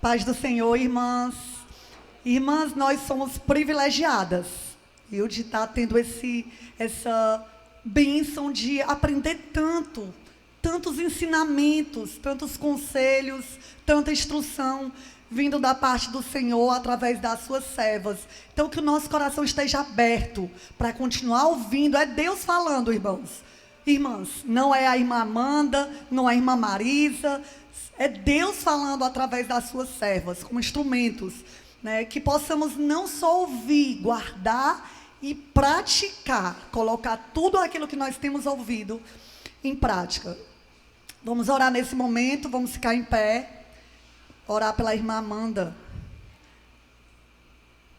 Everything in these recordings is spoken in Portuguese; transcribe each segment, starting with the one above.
Paz do Senhor, irmãs. Irmãs, nós somos privilegiadas. Eu de estar tendo essa bênção de aprender tantos ensinamentos, tantos conselhos, tanta instrução vindo da parte do Senhor através das suas servas. Então, que o nosso coração esteja aberto para continuar ouvindo. É Deus falando, irmãos. Irmãs, não é a irmã Amanda, não é a irmã Marisa, é Deus falando através das suas servas, como instrumentos, né? Que possamos não só ouvir, guardar e praticar, colocar tudo aquilo que nós temos ouvido em prática. Vamos orar nesse momento, vamos ficar em pé, orar pela irmã Amanda.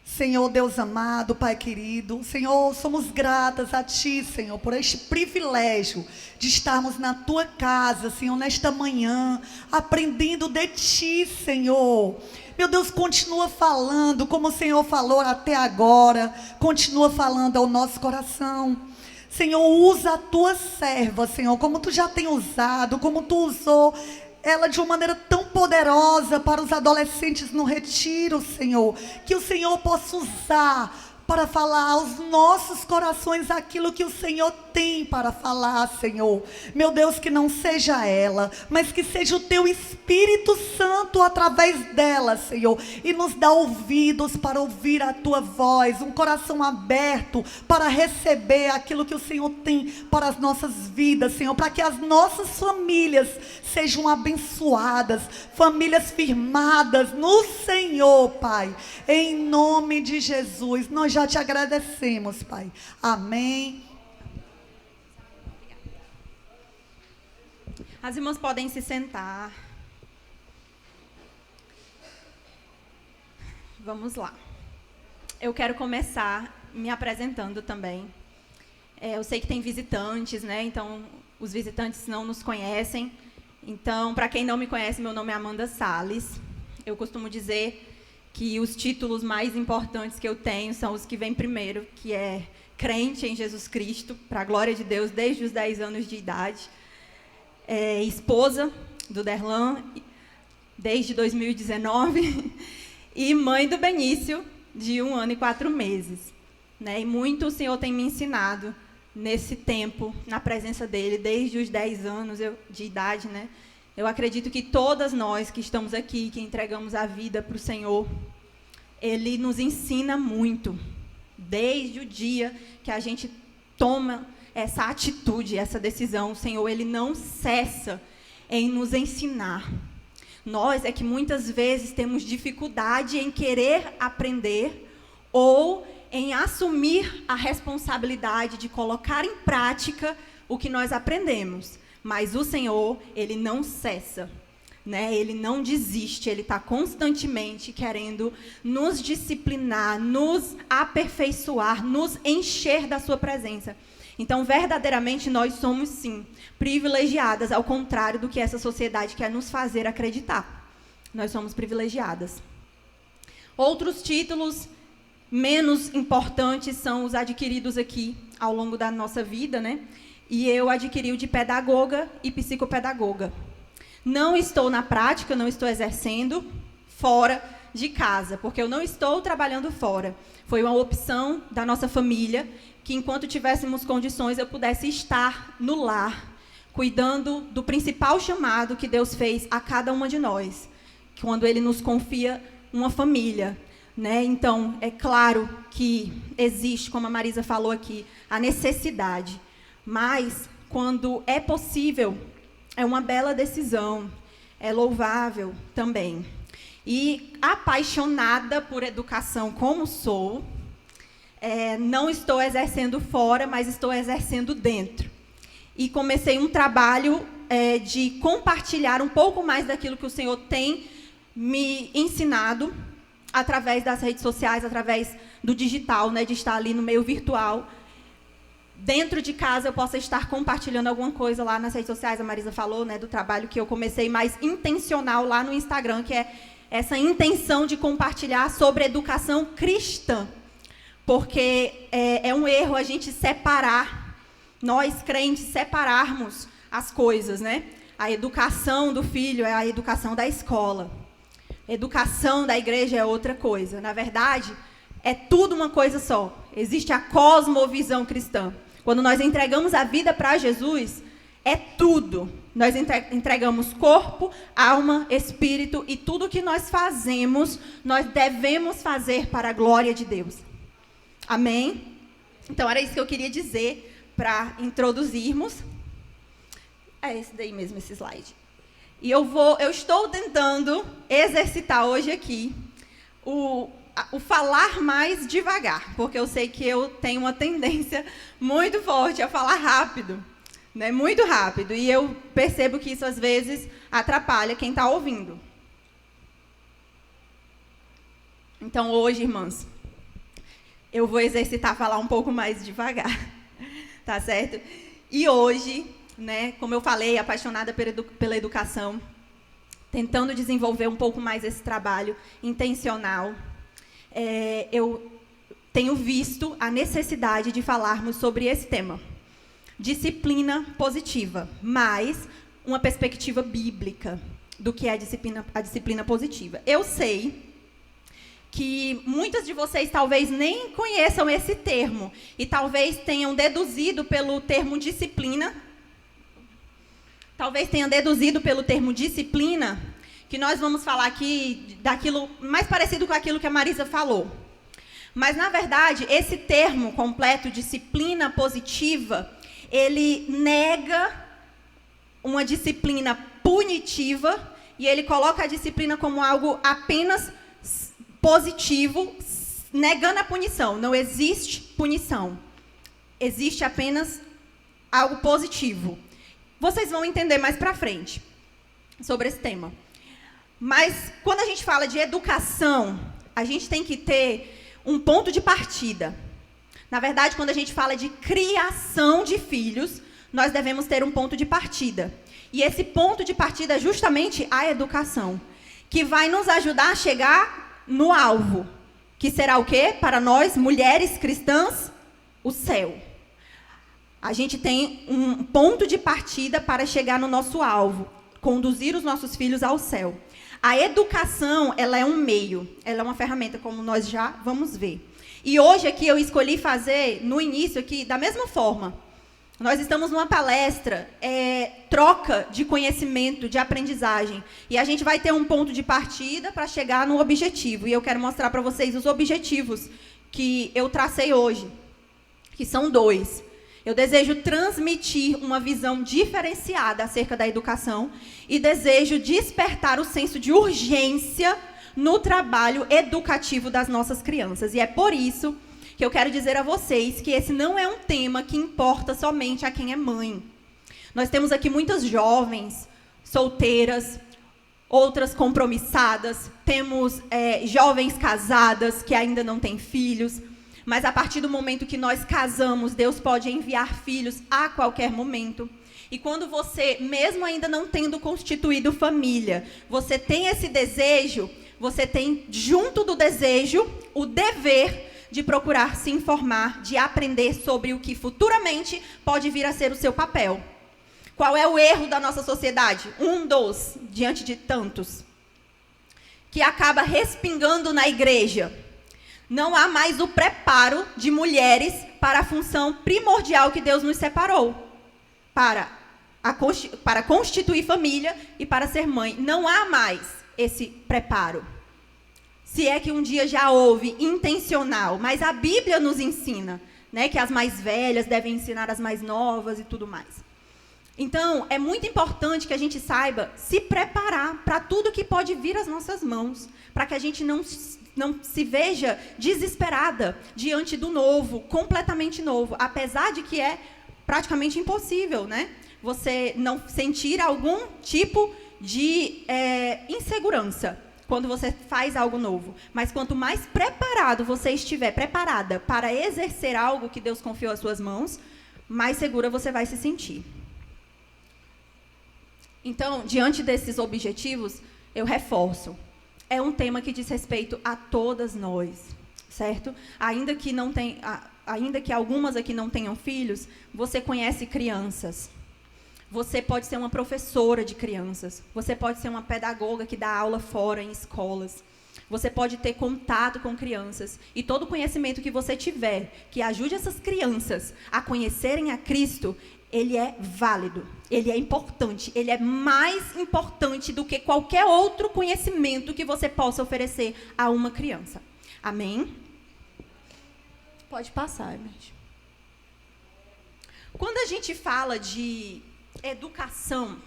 Senhor Deus amado, Pai querido, Senhor, somos gratas a Ti, Senhor, por este privilégio de estarmos na Tua casa, Senhor, nesta manhã, aprendendo de Ti, Senhor. Meu Deus, continua falando, como o Senhor falou até agora, continua falando ao nosso coração. Senhor, usa a Tua serva, Senhor, como Tu já tem usado, como Tu usou ela de uma maneira tão poderosa para os adolescentes no retiro, Senhor. Que o Senhor possa usar para falar aos nossos corações aquilo que o Senhor tem para falar, Senhor. Meu Deus, que não seja ela, mas que seja o Teu Espírito Santo através dela, Senhor. E nos dá ouvidos para ouvir a Tua voz, um coração aberto para receber aquilo que o Senhor tem para as nossas vidas, Senhor. Para que as nossas famílias sejam abençoadas, famílias firmadas no Senhor, Pai. Em nome de Jesus, nós já Te agradecemos, Pai. Amém. As irmãs podem se sentar. Vamos lá. Eu quero começar me apresentando também. Eu sei que tem visitantes, né? Então, os visitantes não nos conhecem. Então, para quem não me conhece, meu nome é Amanda Salles. Eu costumo dizer que os títulos mais importantes que eu tenho são os que vêm primeiro, que é crente em Jesus Cristo, para a glória de Deus, desde os 10 anos de idade. Esposa do Derlan, desde 2019, e mãe do Benício, de 1 ano e 4 meses. Né? E muito o Senhor tem me ensinado nesse tempo, na presença dele, desde os 10 anos de idade, né? Eu acredito que todas nós que estamos aqui, que entregamos a vida para o Senhor, Ele nos ensina muito, desde o dia que a gente toma essa atitude, essa decisão. O Senhor, Ele não cessa em nos ensinar. Nós é que muitas vezes temos dificuldade em querer aprender ou em assumir a responsabilidade de colocar em prática o que nós aprendemos. Mas o Senhor, Ele não cessa, né? Ele não desiste, Ele está constantemente querendo nos disciplinar, nos aperfeiçoar, nos encher da sua presença. Então, verdadeiramente, nós somos, sim, privilegiadas, ao contrário do que essa sociedade quer nos fazer acreditar. Nós somos privilegiadas. Outros títulos menos importantes são os adquiridos aqui ao longo da nossa vida, né? E eu adquiri o de pedagoga e psicopedagoga. Não estou na prática, não estou exercendo fora de casa, porque eu não estou trabalhando fora. Foi uma opção da nossa família, que enquanto tivéssemos condições, eu pudesse estar no lar, cuidando do principal chamado que Deus fez a cada uma de nós, quando Ele nos confia uma família. Né? Então, é claro que existe, como a Marisa falou aqui, a necessidade. Mas, quando é possível, é uma bela decisão, é louvável também. E, apaixonada por educação como sou, não estou exercendo fora, mas estou exercendo dentro. E comecei um trabalho de compartilhar um pouco mais daquilo que o Senhor tem me ensinado, através das redes sociais, através do digital, né, de estar ali no meio virtual. Dentro de casa eu possa estar compartilhando alguma coisa lá nas redes sociais. A Marisa falou, né, do trabalho que eu comecei mais intencional lá no Instagram, que é essa intenção de compartilhar sobre educação cristã. Porque é um erro a gente separar, nós crentes separarmos as coisas, né? A educação do filho é a educação da escola. Educação da igreja é outra coisa. Na verdade, é tudo uma coisa só. Existe a cosmovisão cristã. Quando nós entregamos a vida para Jesus, é tudo. Nós entregamos corpo, alma, espírito, e tudo que nós fazemos, nós devemos fazer para a glória de Deus. Amém? Então, era isso que eu queria dizer para introduzirmos. É esse daí mesmo, esse slide. E eu estou tentando exercitar hoje aqui o falar mais devagar, porque eu sei que eu tenho uma tendência muito forte a falar rápido, né? Muito rápido, e eu percebo que isso às vezes atrapalha quem está ouvindo. Então hoje, irmãs, eu vou exercitar a falar um pouco mais devagar, tá certo? E hoje, né, como eu falei, apaixonada pela educação, tentando desenvolver um pouco mais esse trabalho intencional, eu tenho visto a necessidade de falarmos sobre esse tema. Disciplina positiva, mas uma perspectiva bíblica do que é a disciplina positiva. Eu sei que muitas de vocês talvez nem conheçam esse termo e talvez tenham deduzido pelo termo disciplina, que nós vamos falar aqui daquilo mais parecido com aquilo que a Marisa falou. Mas, na verdade, esse termo completo, disciplina positiva, ele nega uma disciplina punitiva e ele coloca a disciplina como algo apenas positivo, negando a punição. Não existe punição. Existe apenas algo positivo. Vocês vão entender mais para frente sobre esse tema. Mas, quando a gente fala de educação, a gente tem que ter um ponto de partida. Na verdade, quando a gente fala de criação de filhos, nós devemos ter um ponto de partida. E esse ponto de partida é justamente a educação, que vai nos ajudar a chegar no alvo, que será o quê? Para nós, mulheres cristãs, o céu. A gente tem um ponto de partida para chegar no nosso alvo, conduzir os nossos filhos ao céu. A educação, ela é um meio, ela é uma ferramenta, como nós já vamos ver. E hoje aqui eu escolhi fazer, no início aqui, da mesma forma. Nós estamos numa palestra, troca de conhecimento, de aprendizagem. E a gente vai ter um ponto de partida para chegar no objetivo. E eu quero mostrar para vocês os objetivos que eu tracei hoje, que são 2. Eu desejo transmitir uma visão diferenciada acerca da educação e desejo despertar o senso de urgência no trabalho educativo das nossas crianças. E é por isso que eu quero dizer a vocês que esse não é um tema que importa somente a quem é mãe. Nós temos aqui muitas jovens, solteiras, outras compromissadas, temos jovens casadas que ainda não têm filhos. Mas a partir do momento que nós casamos, Deus pode enviar filhos a qualquer momento. E quando você, mesmo ainda não tendo constituído família, você tem esse desejo, você tem, junto do desejo, o dever de procurar se informar, de aprender sobre o que futuramente pode vir a ser o seu papel. Qual é o erro da nossa sociedade? Diante de tantos, que acaba respingando na igreja. Não há mais o preparo de mulheres para a função primordial que Deus nos separou. Para constituir família e para ser mãe. Não há mais esse preparo. Se é que um dia já houve, intencional. Mas a Bíblia nos ensina, né, que as mais velhas devem ensinar as mais novas e tudo mais. Então, é muito importante que a gente saiba se preparar para tudo que pode vir às nossas mãos. Para que a gente não se veja desesperada diante do novo, completamente novo, apesar de que é praticamente impossível, né? Você não sentir algum tipo de insegurança quando você faz algo novo. Mas quanto mais preparado você estiver, preparada para exercer algo que Deus confiou às suas mãos, mais segura você vai se sentir. Então, diante desses objetivos, eu reforço. É um tema que diz respeito a todas nós, certo? Ainda que algumas aqui não tenham filhos, você conhece crianças. Você pode ser uma professora de crianças. Você pode ser uma pedagoga que dá aula fora em escolas. Você pode ter contato com crianças. E todo conhecimento que você tiver, que ajude essas crianças a conhecerem a Cristo, ele é válido, ele é importante, ele é mais importante do que qualquer outro conhecimento que você possa oferecer a uma criança. Amém? Pode passar, gente. Quando a gente fala de educação,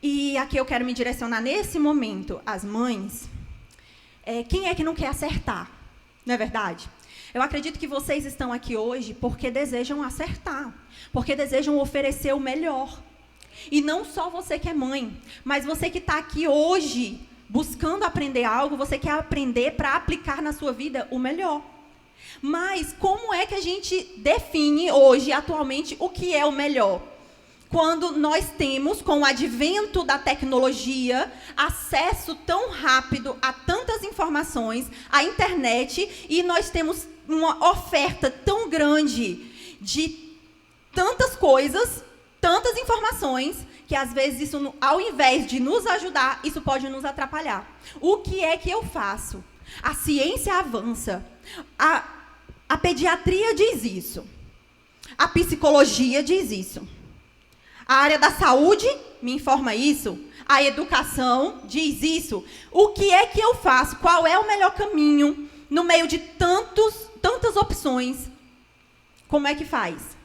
e aqui eu quero me direcionar nesse momento às mães, quem é que não quer acertar? Não é verdade? Eu acredito que vocês estão aqui hoje porque desejam acertar, porque desejam oferecer o melhor. E não só você que é mãe, mas você que está aqui hoje buscando aprender algo, você quer aprender para aplicar na sua vida o melhor. Mas como é que a gente define hoje, atualmente, o que é o melhor? Quando nós temos, com o advento da tecnologia, acesso tão rápido a tantas informações, à internet, e nós temos uma oferta tão grande de tantas coisas, tantas informações, que às vezes isso, ao invés de nos ajudar, isso pode nos atrapalhar. O que é que eu faço? A ciência avança, a pediatria diz isso, a psicologia diz isso. A área da saúde me informa isso. A educação diz isso. O que é que eu faço? Qual é o melhor caminho no meio de tantas opções? Como é que faz?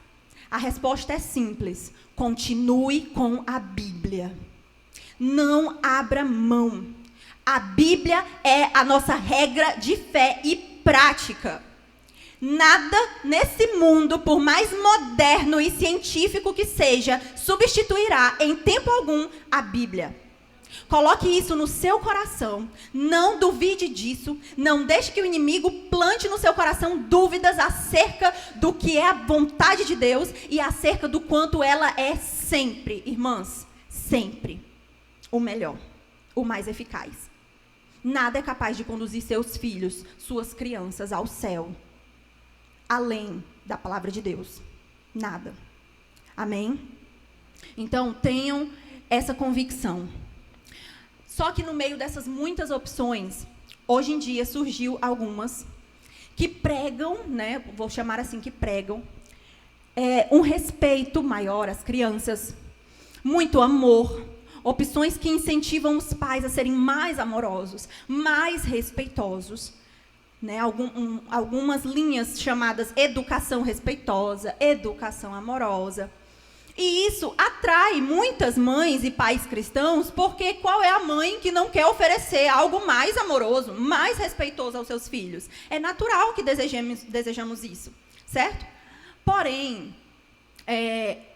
A resposta é simples. Continue com a Bíblia. Não abra mão. A Bíblia é a nossa regra de fé e prática. Nada nesse mundo, por mais moderno e científico que seja, substituirá em tempo algum a Bíblia. Coloque isso no seu coração, não duvide disso, não deixe que o inimigo plante no seu coração dúvidas acerca do que é a vontade de Deus e acerca do quanto ela é sempre, irmãs, sempre o melhor, o mais eficaz. Nada é capaz de conduzir seus filhos, suas crianças ao céu, além da palavra de Deus. Nada. Amém? Então, tenham essa convicção. Só que no meio dessas muitas opções, hoje em dia surgiu algumas que pregam, né, vou chamar assim, que pregam, um respeito maior às crianças, muito amor, opções que incentivam os pais a serem mais amorosos, mais respeitosos, né, algumas linhas chamadas educação respeitosa, educação amorosa. E isso atrai muitas mães e pais cristãos, porque qual é a mãe que não quer oferecer algo mais amoroso, mais respeitoso aos seus filhos? É natural que desejamos isso, certo? Porém,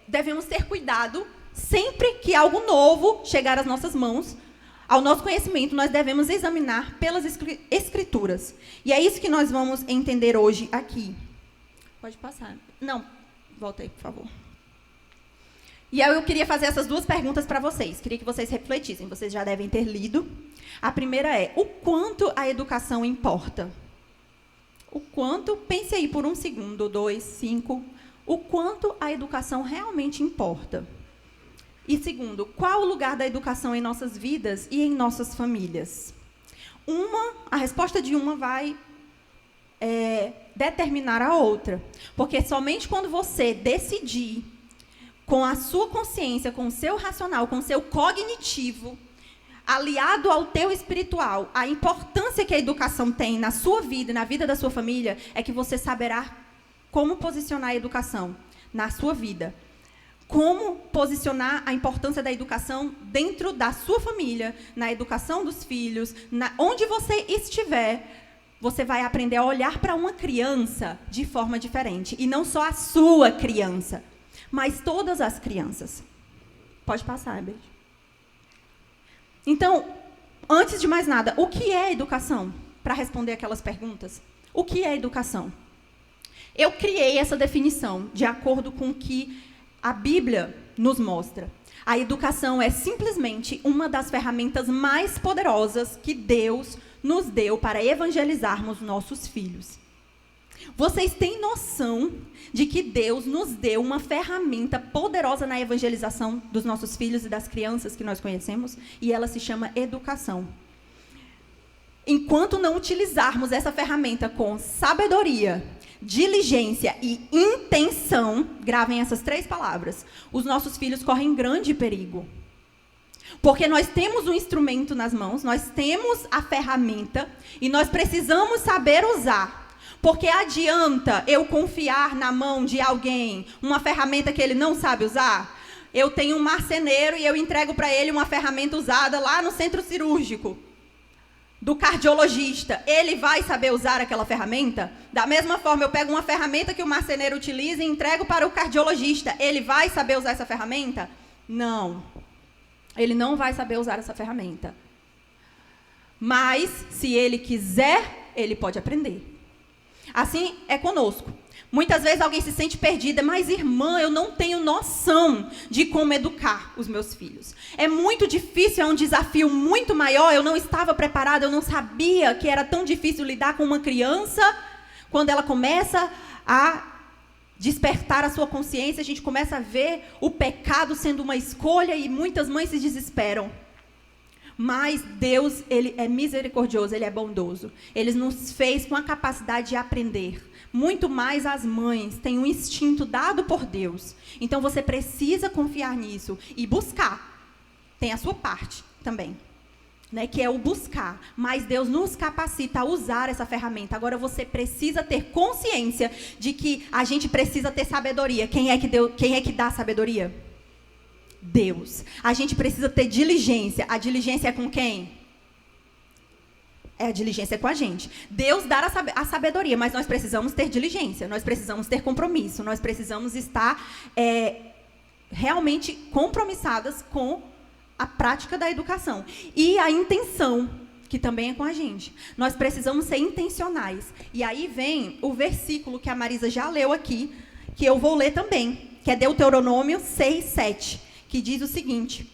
devemos ter cuidado, sempre que algo novo chegar às nossas mãos, ao nosso conhecimento, nós devemos examinar pelas Escrituras. E é isso que nós vamos entender hoje aqui. Pode passar. Não, volta aí, por favor. E aí eu queria fazer essas duas perguntas para vocês. Queria que vocês refletissem. Vocês já devem ter lido. A primeira é, o quanto a educação importa? O quanto, pense aí por 1 segundo, 2, 5, o quanto a educação realmente importa? E segundo, qual o lugar da educação em nossas vidas e em nossas famílias? A resposta de uma vai determinar a outra. Porque somente quando você decidir, com a sua consciência, com o seu racional, com o seu cognitivo, aliado ao teu espiritual, a importância que a educação tem na sua vida e na vida da sua família, é que você saberá como posicionar a educação na sua vida. Como posicionar a importância da educação dentro da sua família, na educação dos filhos, onde você estiver, você vai aprender a olhar para uma criança de forma diferente. E não só a sua criança, mas todas as crianças. Pode passar, Beth. Então, antes de mais nada, o que é educação? Para responder aquelas perguntas. O que é educação? Eu criei essa definição de acordo com o que a Bíblia nos mostra. A educação é simplesmente uma das ferramentas mais poderosas que Deus nos deu para evangelizarmos nossos filhos. Vocês têm noção de que Deus nos deu uma ferramenta poderosa na evangelização dos nossos filhos e das crianças que nós conhecemos? E ela se chama educação. Enquanto não utilizarmos essa ferramenta com sabedoria, diligência e intenção, gravem essas 3 palavras, os nossos filhos correm grande perigo. Porque nós temos um instrumento nas mãos, nós temos a ferramenta e nós precisamos saber usar. Porque adianta eu confiar na mão de alguém uma ferramenta que ele não sabe usar? Eu tenho um marceneiro e eu entrego para ele uma ferramenta usada lá no centro cirúrgico do cardiologista. Ele vai saber usar aquela ferramenta? Da mesma forma, eu pego uma ferramenta que o marceneiro utiliza e entrego para o cardiologista. Ele vai saber usar essa ferramenta? Não. Ele não vai saber usar essa ferramenta. Mas, se ele quiser, ele pode aprender. Assim é conosco. Muitas vezes alguém se sente perdida, mas irmã, eu não tenho noção de como educar os meus filhos. É muito difícil, é um desafio muito maior, eu não estava preparada, eu não sabia que era tão difícil lidar com uma criança. Quando ela começa a despertar a sua consciência, a gente começa a ver o pecado sendo uma escolha e muitas mães se desesperam. Mas Deus, Ele é misericordioso, Ele é bondoso. Ele nos fez com a capacidade de aprender. Muito mais as mães têm um instinto dado por Deus. Então, você precisa confiar nisso e buscar. Tem a sua parte também, né, que é o buscar. Mas Deus nos capacita a usar essa ferramenta. Agora, você precisa ter consciência de que a gente precisa ter sabedoria. Quem é que dá sabedoria? Deus. A gente precisa ter diligência. A diligência é com quem? A diligência é com a gente. Deus dá a sabedoria, mas nós precisamos ter diligência, nós precisamos ter compromisso, nós precisamos estar realmente compromissadas com a prática da educação. E a intenção, que também é com a gente. Nós precisamos ser intencionais. E aí vem o versículo que a Marisa já leu aqui, que eu vou ler também, que é Deuteronômio 6:7. Que diz o seguinte,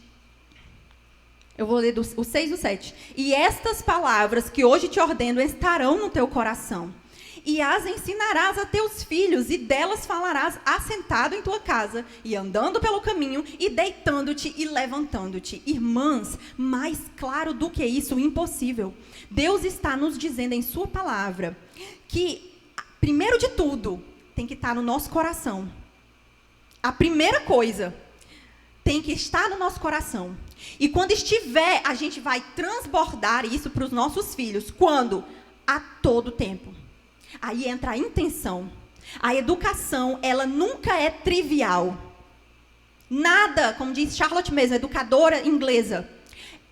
eu vou ler o 6 e o 7. E estas palavras que hoje te ordeno estarão no teu coração, e as ensinarás a teus filhos, e delas falarás assentado em tua casa, e andando pelo caminho, e deitando-te e levantando-te. Irmãs, mais claro do que isso, impossível. Deus está nos dizendo em sua palavra que, primeiro de tudo, tem que estar no nosso coração. A primeira coisa tem que estar no nosso coração. E quando estiver, a gente vai transbordar isso para os nossos filhos. Quando? A todo tempo. Aí entra a intenção. A educação, ela nunca é trivial. Nada, como diz Charlotte Mason, educadora inglesa,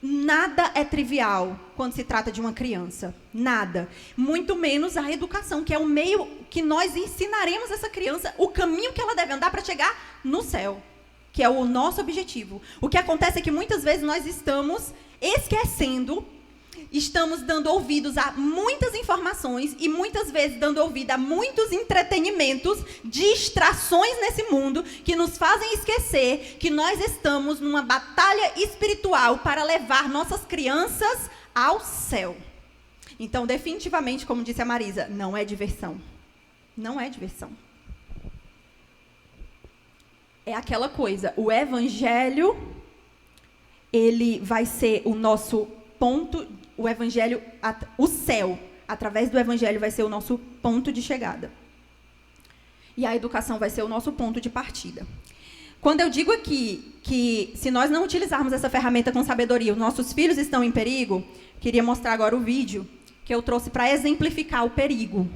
nada é trivial quando se trata de uma criança. Nada. Muito menos a educação, que é o meio que nós ensinaremos essa criança, o caminho que ela deve andar para chegar no céu, que é o nosso objetivo. O que acontece é que muitas vezes nós estamos esquecendo, estamos dando ouvidos a muitas informações e muitas vezes dando ouvido a muitos entretenimentos, distrações nesse mundo que nos fazem esquecer que nós estamos numa batalha espiritual para levar nossas crianças ao céu. Então, definitivamente, como disse a Marisa, não é diversão. Não é diversão. É aquela coisa, o evangelho, ele vai ser o nosso ponto, o evangelho, o céu, através do evangelho vai ser o nosso ponto de chegada. E a educação vai ser o nosso ponto de partida. Quando eu digo aqui que se nós não utilizarmos essa ferramenta com sabedoria, os nossos filhos estão em perigo, queria mostrar agora o vídeo que eu trouxe para exemplificar o perigo.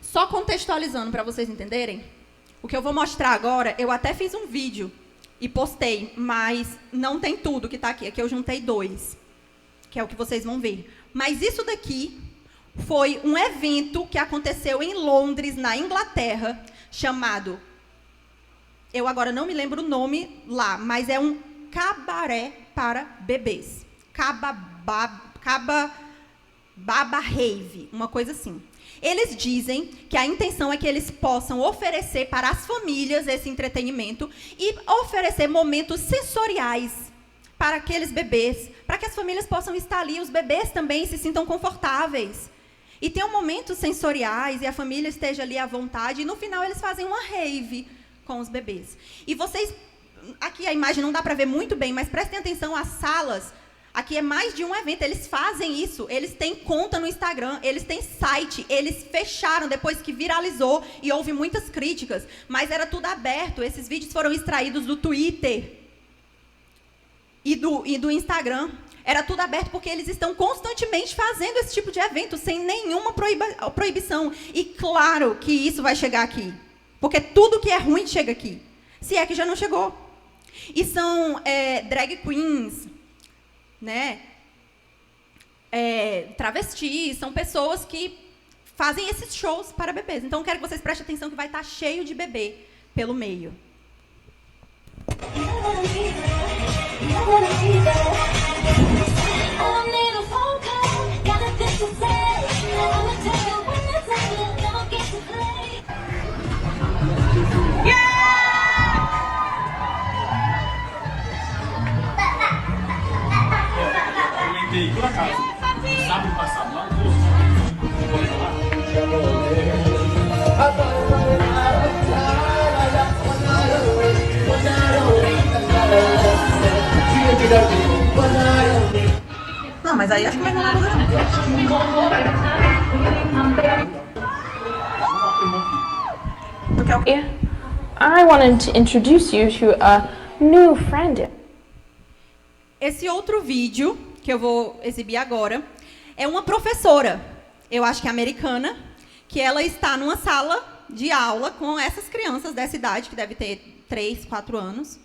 Só contextualizando para vocês entenderem, o que eu vou mostrar agora, eu até fiz um vídeo e postei, mas não tem tudo que está aqui. Aqui eu juntei 2, que é o que vocês vão ver. Mas isso daqui foi um evento que aconteceu em Londres, na Inglaterra, chamado, eu agora não me lembro o nome lá, mas é um cabaré para bebês. Baba Rave, uma coisa assim. Eles dizem que a intenção é que eles possam oferecer para as famílias esse entretenimento e oferecer momentos sensoriais para aqueles bebês, para que as famílias possam estar ali, os bebês também se sintam confortáveis. E tenham momentos sensoriais e a família esteja ali à vontade, e no final eles fazem uma rave com os bebês. E vocês, aqui a imagem não dá para ver muito bem, mas prestem atenção às salas. Aqui é mais de um evento, eles fazem isso, eles têm conta no Instagram, eles têm site, eles fecharam depois que viralizou e houve muitas críticas, mas era tudo aberto, esses vídeos foram extraídos do Twitter e do Instagram, era tudo aberto porque eles estão constantemente fazendo esse tipo de evento, sem nenhuma proibição, e claro que isso vai chegar aqui, porque tudo que é ruim chega aqui, se é que já não chegou. E são drag queens, né? Travestis, são pessoas que fazem esses shows para bebês. Então, quero que vocês prestem atenção que vai estar cheio de bebê pelo meio. Por acaso, sábado passado, lá no Não, mas aí acho que mais não é nada não. Yeah. I wanted to introduce you to a new friend. Esse outro vídeo que eu vou exibir agora é uma professora, eu acho que é americana, que ela está numa sala de aula com essas crianças dessa idade, que deve ter 3, 4 anos,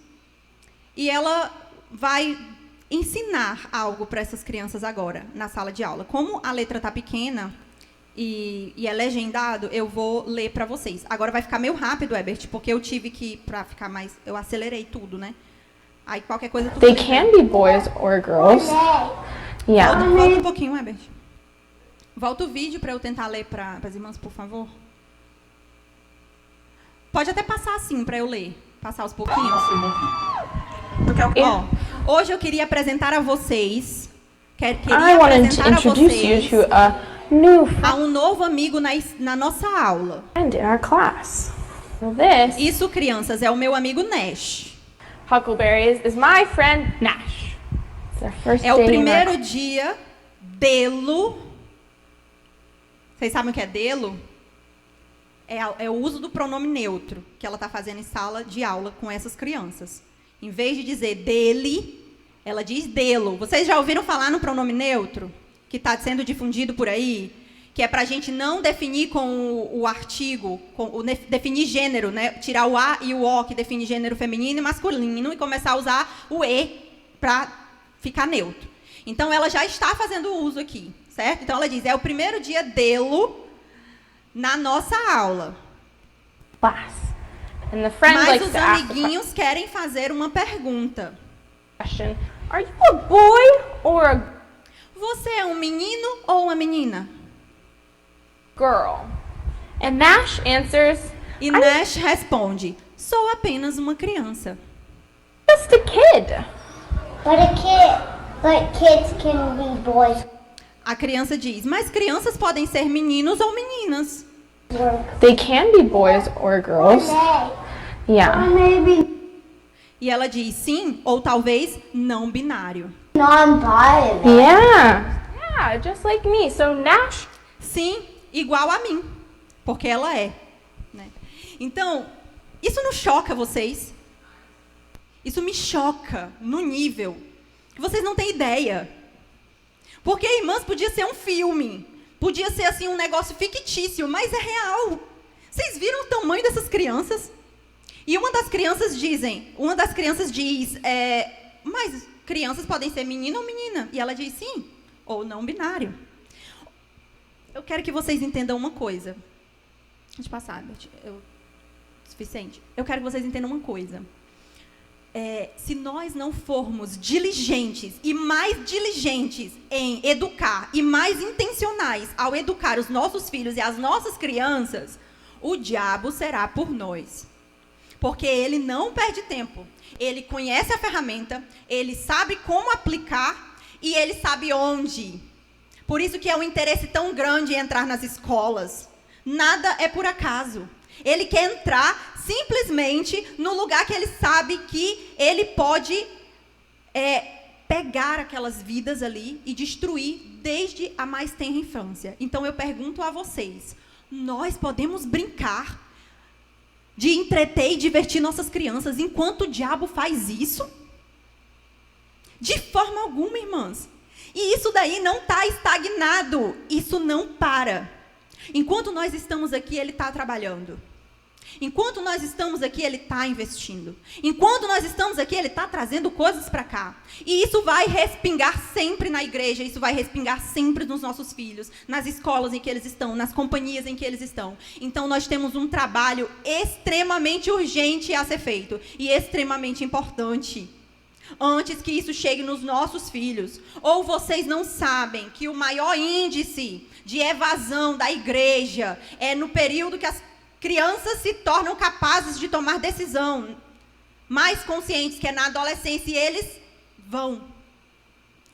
e ela vai ensinar algo para essas crianças agora, na sala de aula. Como a letra está pequena e é legendado, eu vou ler para vocês. Agora vai ficar meio rápido, Herbert, porque eu tive que, para ficar mais, eu acelerei tudo, né? Aí qualquer coisa... They can be boys or girls. Yeah. Volta um pouquinho, Herbert. Volta o vídeo para eu tentar ler para as irmãs, por favor. Pode até passar assim para eu ler. Passar os pouquinhos. Ó, hoje eu queria apresentar a vocês... I wanted to introduce you to a new a um novo amigo na nossa aula. friend in our class. This Isso, crianças, é o meu amigo Nash. Huckleberry is my friend Nash. It's our first É o day in our primeiro dia dele. Vocês sabem o que é dele? É o uso do pronome neutro que ela está fazendo em sala de aula com essas crianças. Em vez de dizer dele, ela diz delo. Vocês já ouviram falar no pronome neutro? Que está sendo difundido por aí? Que é para a gente não definir com o artigo, definir gênero, né? Tirar o A e o O, que define gênero feminino e masculino, e começar a usar o E para ficar neutro. Então, ela já está fazendo uso aqui, certo? Então, ela diz, é o primeiro dia dele na nossa aula. class. And the friend Mas likes os to ask the amiguinhos querem fazer uma pergunta. question, are you a boy or a Você é um menino ou uma menina? girl? And Nash answers, E Nash responde, sou apenas uma criança. just a kid. But kids can be boys A criança diz, mas crianças podem ser meninos ou meninas. or They can be boys or girls. Yeah. maybe E ela diz, sim, ou talvez não binário. non-binary. Yeah. Yeah, just like me. So Nash, Sim, igual a mim, porque ela é. Né? Então, isso não choca vocês? Isso me choca no nível que vocês não têm ideia. Porque, irmãs, podia ser um filme, podia ser assim um negócio fictício, mas é real. Vocês viram o tamanho dessas crianças? E uma das crianças diz, mas crianças podem ser menino ou menina. E ela diz sim, ou não binário. Eu quero que vocês entendam uma coisa. Deixa eu passar, Beth. Suficiente. Eu quero que vocês entendam uma coisa. se nós não formos diligentes e mais diligentes em educar e mais intencionais ao educar os nossos filhos e as nossas crianças, o diabo será por nós. Porque ele não perde tempo. Ele conhece a ferramenta, ele sabe como aplicar e ele sabe onde. Por isso que é um interesse tão grande em entrar nas escolas. Nada é por acaso. Ele quer entrar simplesmente no lugar que ele sabe que ele pode pegar aquelas vidas ali e destruir desde a mais tenra infância. Então eu pergunto a vocês, nós podemos brincar de entreter e divertir nossas crianças enquanto o diabo faz isso? De forma alguma, irmãs. E isso daí não está estagnado, isso não para. Enquanto nós estamos aqui, ele está trabalhando. Enquanto nós estamos aqui, ele está investindo. Enquanto nós estamos aqui, ele está trazendo coisas para cá. E isso vai respingar sempre na igreja, isso vai respingar sempre nos nossos filhos, nas escolas em que eles estão, nas companhias em que eles estão. Então, nós temos um trabalho extremamente urgente a ser feito e extremamente importante. Antes que isso chegue nos nossos filhos. Ou vocês não sabem que o maior índice de evasão da igreja é no período que as crianças se tornam capazes de tomar decisão, mais conscientes, que é na adolescência, e eles vão.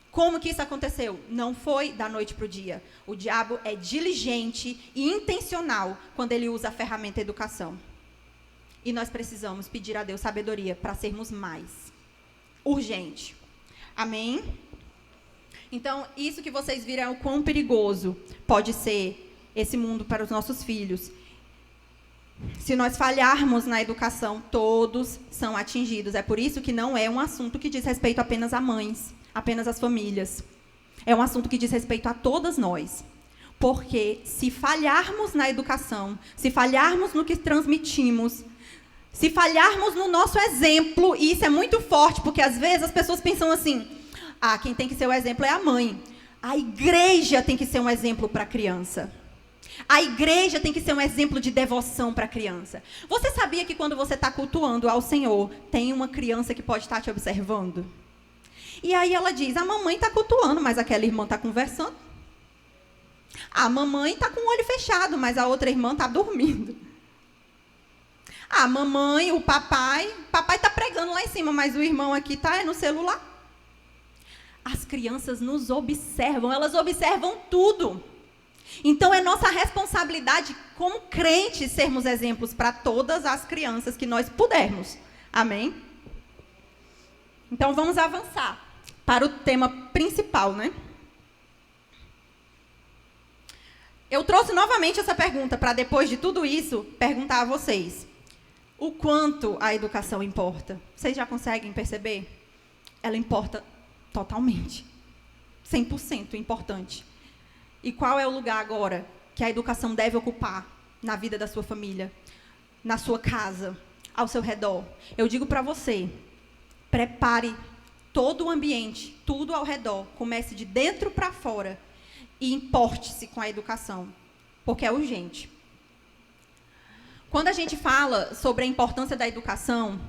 Como que isso aconteceu? Não foi da noite para o dia. O diabo é diligente e intencional quando ele usa a ferramenta educação. E nós precisamos pedir a Deus sabedoria para sermos mais. Urgente. Amém? Então, isso que vocês viram é o quão perigoso pode ser esse mundo para os nossos filhos. Se nós falharmos na educação, todos são atingidos. É por isso que não é um assunto que diz respeito apenas a mães, apenas às famílias. É um assunto que diz respeito a todas nós. Porque se falharmos na educação, se falharmos no que transmitimos, se falharmos no nosso exemplo, e isso é muito forte, porque às vezes as pessoas pensam assim, quem tem que ser o exemplo é a mãe. A igreja tem que ser um exemplo para a criança. A igreja tem que ser um exemplo de devoção para a criança. Você sabia que quando você está cultuando ao Senhor, tem uma criança que pode estar te observando? E aí ela diz, a mamãe está cultuando, mas aquela irmã está conversando. A mamãe está com o olho fechado, mas a outra irmã está dormindo. A mamãe, o papai está pregando lá em cima, mas o irmão aqui está no celular. As crianças nos observam, elas observam tudo. Então, é nossa responsabilidade como crentes sermos exemplos para todas as crianças que nós pudermos. Amém? Então, vamos avançar para o tema principal, né? Eu trouxe novamente essa pergunta para, depois de tudo isso, perguntar a vocês. O quanto a educação importa? Vocês já conseguem perceber? Ela importa totalmente. 100% importante. E qual é o lugar agora que a educação deve ocupar na vida da sua família, na sua casa, ao seu redor? Eu digo para você, prepare todo o ambiente, tudo ao redor, comece de dentro para fora e importe-se com a educação, porque é urgente. Quando a gente fala sobre a importância da educação,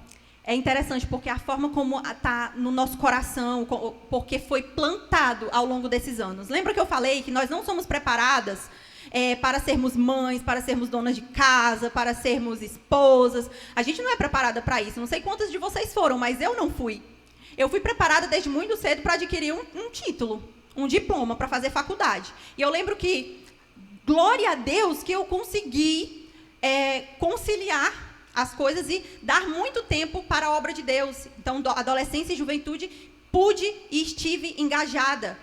é interessante porque a forma como está no nosso coração, porque foi plantado ao longo desses anos. Lembra que eu falei que nós não somos preparadas para sermos mães, para sermos donas de casa, para sermos esposas. A gente não é preparada para isso. Não sei quantas de vocês foram, mas eu não fui. Eu fui preparada desde muito cedo para adquirir um título, um diploma, para fazer faculdade. E eu lembro que, glória a Deus, que eu consegui conciliar as coisas e dar muito tempo para a obra de Deus. Então, adolescência e juventude, pude e estive engajada.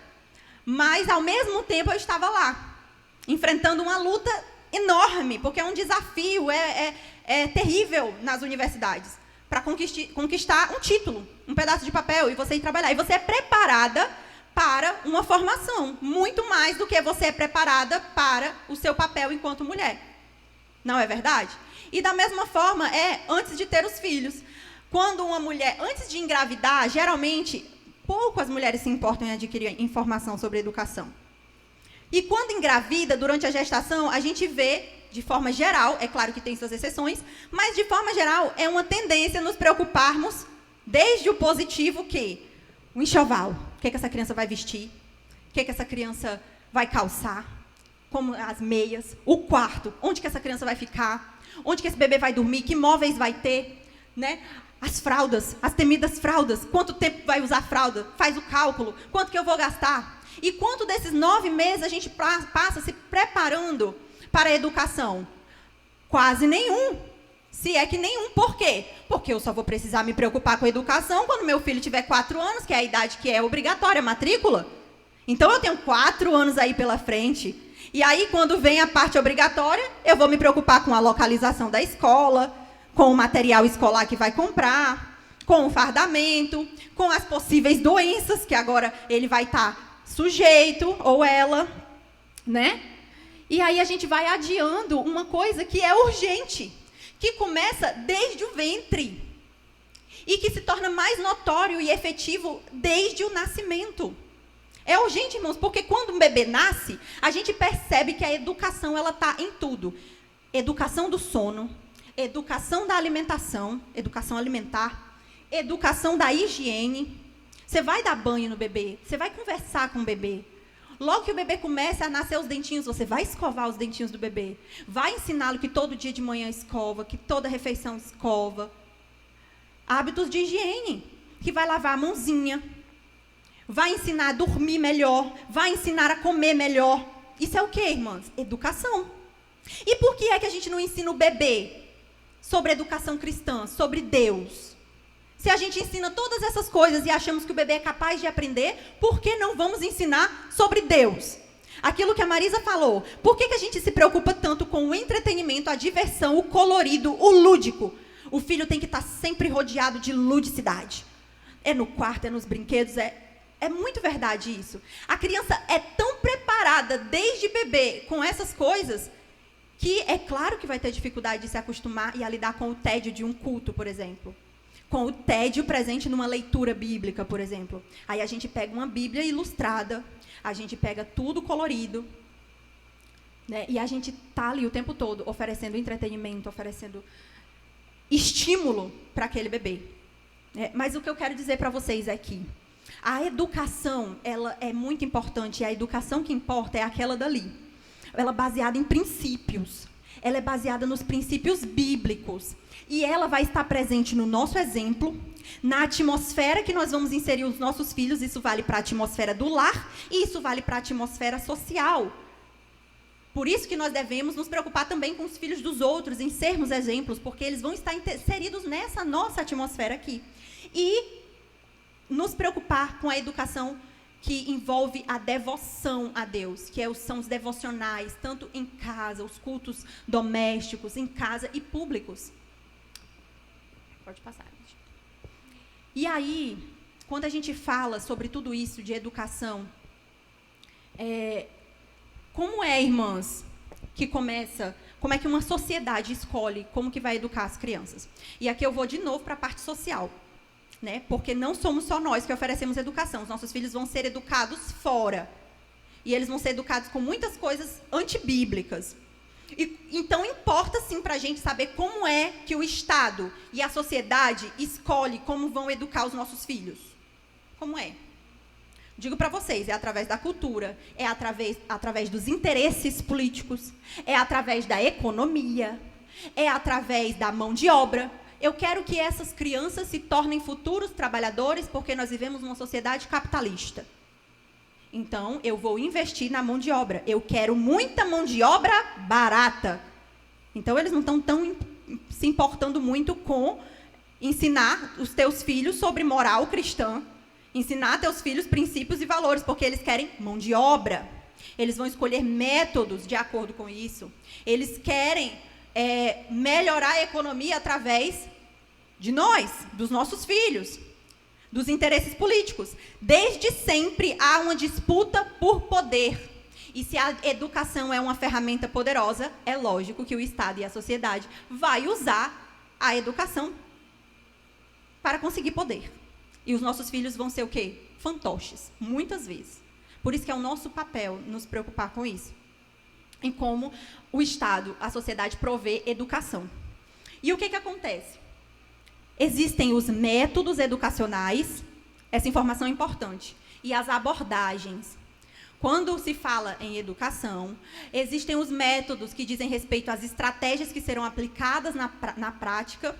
Mas, ao mesmo tempo, eu estava lá, enfrentando uma luta enorme, porque é um desafio, é terrível nas universidades, para conquistar um título, um pedaço de papel, e você ir trabalhar. E você é preparada para uma formação, muito mais do que você é preparada para o seu papel enquanto mulher. Não é verdade? E da mesma forma antes de ter os filhos. Quando uma mulher, antes de engravidar, geralmente, poucas mulheres se importam em adquirir informação sobre educação. E quando engravida, durante a gestação, a gente vê, de forma geral, é claro que tem suas exceções, mas de forma geral é uma tendência nos preocuparmos Desde o positivo o enxoval, o que essa criança vai vestir, o que essa criança vai calçar, como as meias, o quarto, onde que essa criança vai ficar, onde que esse bebê vai dormir, que móveis vai ter, né? As fraldas, as temidas fraldas, quanto tempo vai usar a fralda, faz o cálculo, quanto que eu vou gastar. E quanto desses 9 meses a gente passa se preparando para a educação? Quase nenhum. Se é que nenhum. Por quê? Porque eu só vou precisar me preocupar com a educação quando meu filho tiver 4 anos, que é a idade que é obrigatória, a matrícula. Então, eu tenho 4 anos aí pela frente. E aí, quando vem a parte obrigatória, eu vou me preocupar com a localização da escola, com o material escolar que vai comprar, com o fardamento, com as possíveis doenças, que agora ele vai estar sujeito, ou ela, né? E aí a gente vai adiando uma coisa que é urgente, que começa desde o ventre e que se torna mais notório e efetivo desde o nascimento. É urgente, irmãos, porque quando um bebê nasce, a gente percebe que a educação ela está em tudo. Educação do sono, educação da alimentação, educação alimentar, educação da higiene. Você vai dar banho no bebê, você vai conversar com o bebê. Logo que o bebê começa a nascer os dentinhos, você vai escovar os dentinhos do bebê. Vai ensiná-lo que todo dia de manhã escova, que toda refeição escova. Hábitos de higiene, que vai lavar a mãozinha. Vai ensinar a dormir melhor, vai ensinar a comer melhor. Isso é o quê, irmãs? Educação. E por que é que a gente não ensina o bebê sobre educação cristã, sobre Deus? Se a gente ensina todas essas coisas e achamos que o bebê é capaz de aprender, por que não vamos ensinar sobre Deus? Aquilo que a Marisa falou, por que a gente se preocupa tanto com o entretenimento, a diversão, o colorido, o lúdico? O filho tem que estar sempre rodeado de ludicidade. É no quarto, é nos brinquedos, é muito verdade isso. A criança é tão preparada desde bebê com essas coisas que é claro que vai ter dificuldade de se acostumar e a lidar com o tédio de um culto, por exemplo. Com o tédio presente numa leitura bíblica, por exemplo. Aí a gente pega uma Bíblia ilustrada, a gente pega tudo colorido, né? E a gente está ali o tempo todo oferecendo entretenimento, oferecendo estímulo para aquele bebê. Mas o que eu quero dizer para vocês é que a educação, ela é muito importante, e a educação que importa é aquela dali. Ela é baseada em princípios. Ela é baseada nos princípios bíblicos. E ela vai estar presente no nosso exemplo, na atmosfera que nós vamos inserir os nossos filhos. Isso vale para a atmosfera do lar e isso vale para a atmosfera social. Por isso que nós devemos nos preocupar também com os filhos dos outros, em sermos exemplos, porque eles vão estar inseridos nessa nossa atmosfera aqui. E nos preocupar com a educação que envolve a devoção a Deus, que são os devocionais, tanto em casa, os cultos domésticos, em casa e públicos. Pode passar, gente. E aí, quando a gente fala sobre tudo isso de educação, como irmãs, que começa, como é que uma sociedade escolhe como que vai educar as crianças? E aqui eu vou de novo para a parte social. Né? Porque não somos só nós que oferecemos educação. Os nossos filhos vão ser educados fora. E eles vão ser educados com muitas coisas antibíblicas. Então, importa sim para a gente saber como é que o Estado e a sociedade escolhem como vão educar os nossos filhos. Como é? Digo para vocês, é através da cultura, é através dos interesses políticos, é através da economia, é através da mão de obra. Eu quero que essas crianças se tornem futuros trabalhadores, porque nós vivemos numa sociedade capitalista. Então, eu vou investir na mão de obra. Eu quero muita mão de obra barata. Então, eles não estão se importando muito com ensinar os teus filhos sobre moral cristã, ensinar teus filhos princípios e valores, porque eles querem mão de obra. Eles vão escolher métodos de acordo com isso. Eles querem melhorar a economia através de nós, dos nossos filhos, dos interesses políticos. Desde sempre há uma disputa por poder. E se a educação é uma ferramenta poderosa, é lógico que o Estado e a sociedade vai usar a educação para conseguir poder. E os nossos filhos vão ser o quê? Fantoches, muitas vezes. Por isso que é o nosso papel nos preocupar com isso. Em como o Estado, a sociedade provê educação. E o que acontece? Existem os métodos educacionais, essa informação é importante, e as abordagens. Quando se fala em educação, existem os métodos que dizem respeito às estratégias que serão aplicadas na prática,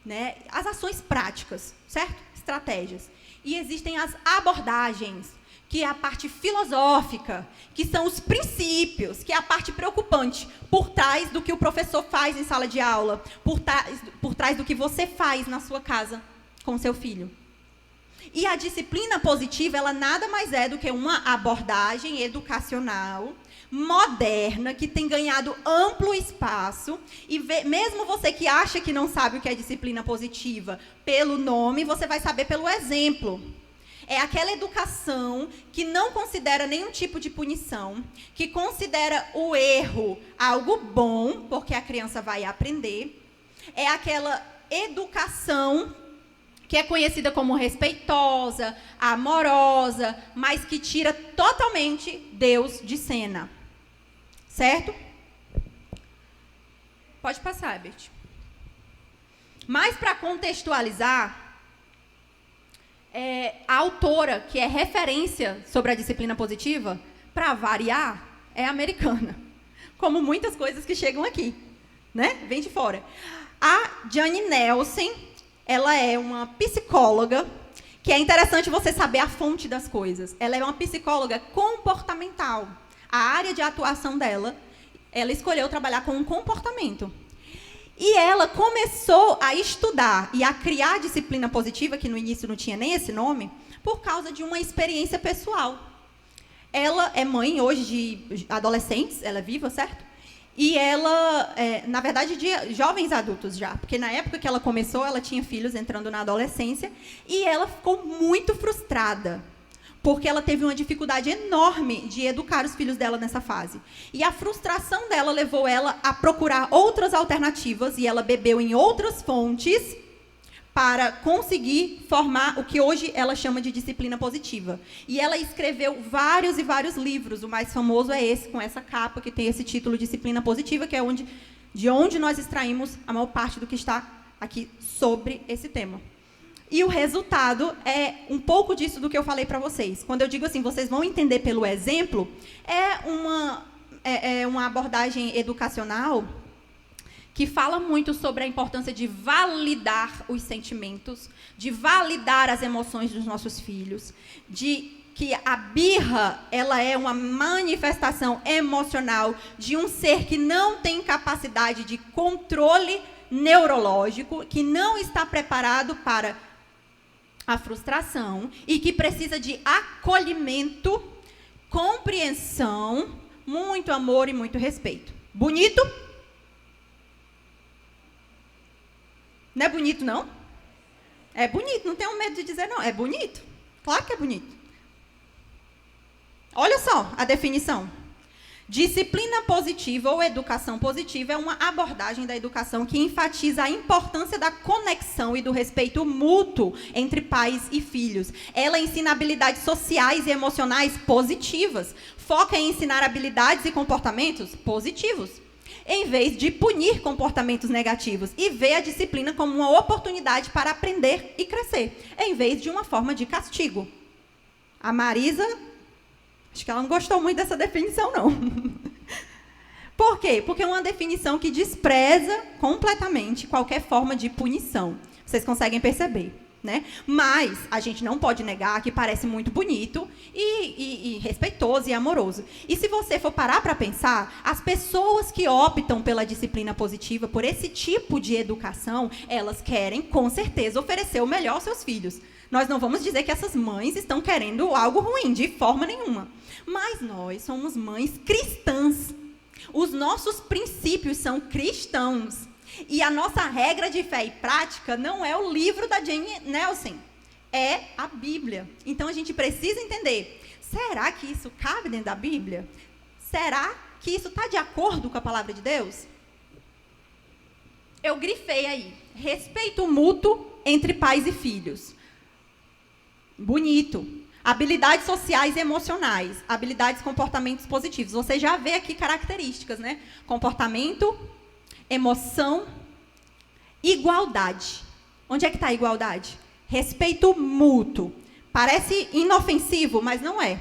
né? As ações práticas, certo? Estratégias. E existem as abordagens, que é a parte filosófica, que são os princípios, que é a parte preocupante, por trás do que o professor faz em sala de aula, por trás do que você faz na sua casa com seu filho. E a disciplina positiva, ela nada mais é do que uma abordagem educacional moderna, que tem ganhado amplo espaço, e mesmo você que acha que não sabe o que é disciplina positiva pelo nome, você vai saber pelo exemplo. É aquela educação que não considera nenhum tipo de punição, que considera o erro algo bom, porque a criança vai aprender. É aquela educação que é conhecida como respeitosa, amorosa, mas que tira totalmente Deus de cena. Certo? Pode passar, Herbert. Mas, para contextualizar, a autora, que é referência sobre a disciplina positiva, para variar, é americana. Como muitas coisas que chegam aqui, né? Vem de fora. A Jane Nelson, ela é uma psicóloga, que é interessante você saber a fonte das coisas. Ela é uma psicóloga comportamental. A área de atuação dela, ela escolheu trabalhar com o comportamento. E ela começou a estudar e a criar a disciplina positiva, que no início não tinha nem esse nome, por causa de uma experiência pessoal. Ela é mãe hoje de adolescentes, ela é viva, certo? E ela, na verdade, de jovens adultos já, porque na época que ela começou, ela tinha filhos entrando na adolescência, e ela ficou muito frustrada, porque ela teve uma dificuldade enorme de educar os filhos dela nessa fase. E a frustração dela levou ela a procurar outras alternativas, e ela bebeu em outras fontes para conseguir formar o que hoje ela chama de disciplina positiva. E ela escreveu vários e vários livros. O mais famoso é esse, com essa capa, que tem esse título, Disciplina Positiva, que é de onde nós extraímos a maior parte do que está aqui sobre esse tema. E o resultado é um pouco disso do que eu falei para vocês. Quando eu digo assim, vocês vão entender pelo exemplo, é uma abordagem educacional que fala muito sobre a importância de validar os sentimentos, de validar as emoções dos nossos filhos, de que a birra, ela é uma manifestação emocional de um ser que não tem capacidade de controle neurológico, que não está preparado para a frustração e que precisa de acolhimento, compreensão, muito amor e muito respeito. Bonito? Não é bonito, não? É bonito, não tenho medo de dizer não. É bonito. Claro que é bonito. Olha só a definição. Disciplina positiva ou educação positiva é uma abordagem da educação que enfatiza a importância da conexão e do respeito mútuo entre pais e filhos. Ela ensina habilidades sociais e emocionais positivas. Foca em ensinar habilidades e comportamentos positivos, em vez de punir comportamentos negativos, e vê a disciplina como uma oportunidade para aprender e crescer, em vez de uma forma de castigo. A Marisa, acho que ela não gostou muito dessa definição, não. Por quê? Porque é uma definição que despreza completamente qualquer forma de punição. Vocês conseguem perceber, né? Mas a gente não pode negar que parece muito bonito e respeitoso e amoroso. E se você for parar para pensar, as pessoas que optam pela disciplina positiva, por esse tipo de educação, elas querem, com certeza, oferecer o melhor aos seus filhos. Nós não vamos dizer que essas mães estão querendo algo ruim, de forma nenhuma. Mas nós somos mães cristãs. Os nossos princípios são cristãos. E a nossa regra de fé e prática não é o livro da Jane Nelson, é a Bíblia. Então a gente precisa entender, será que isso cabe dentro da Bíblia? Será que isso está de acordo com a palavra de Deus? Eu grifei aí, respeito mútuo entre pais e filhos. Bonito. Habilidades sociais e emocionais. Habilidades, comportamentos positivos. Você já vê aqui características, né? Comportamento, emoção, igualdade. Onde é que está a igualdade? Respeito mútuo. Parece inofensivo, mas não é.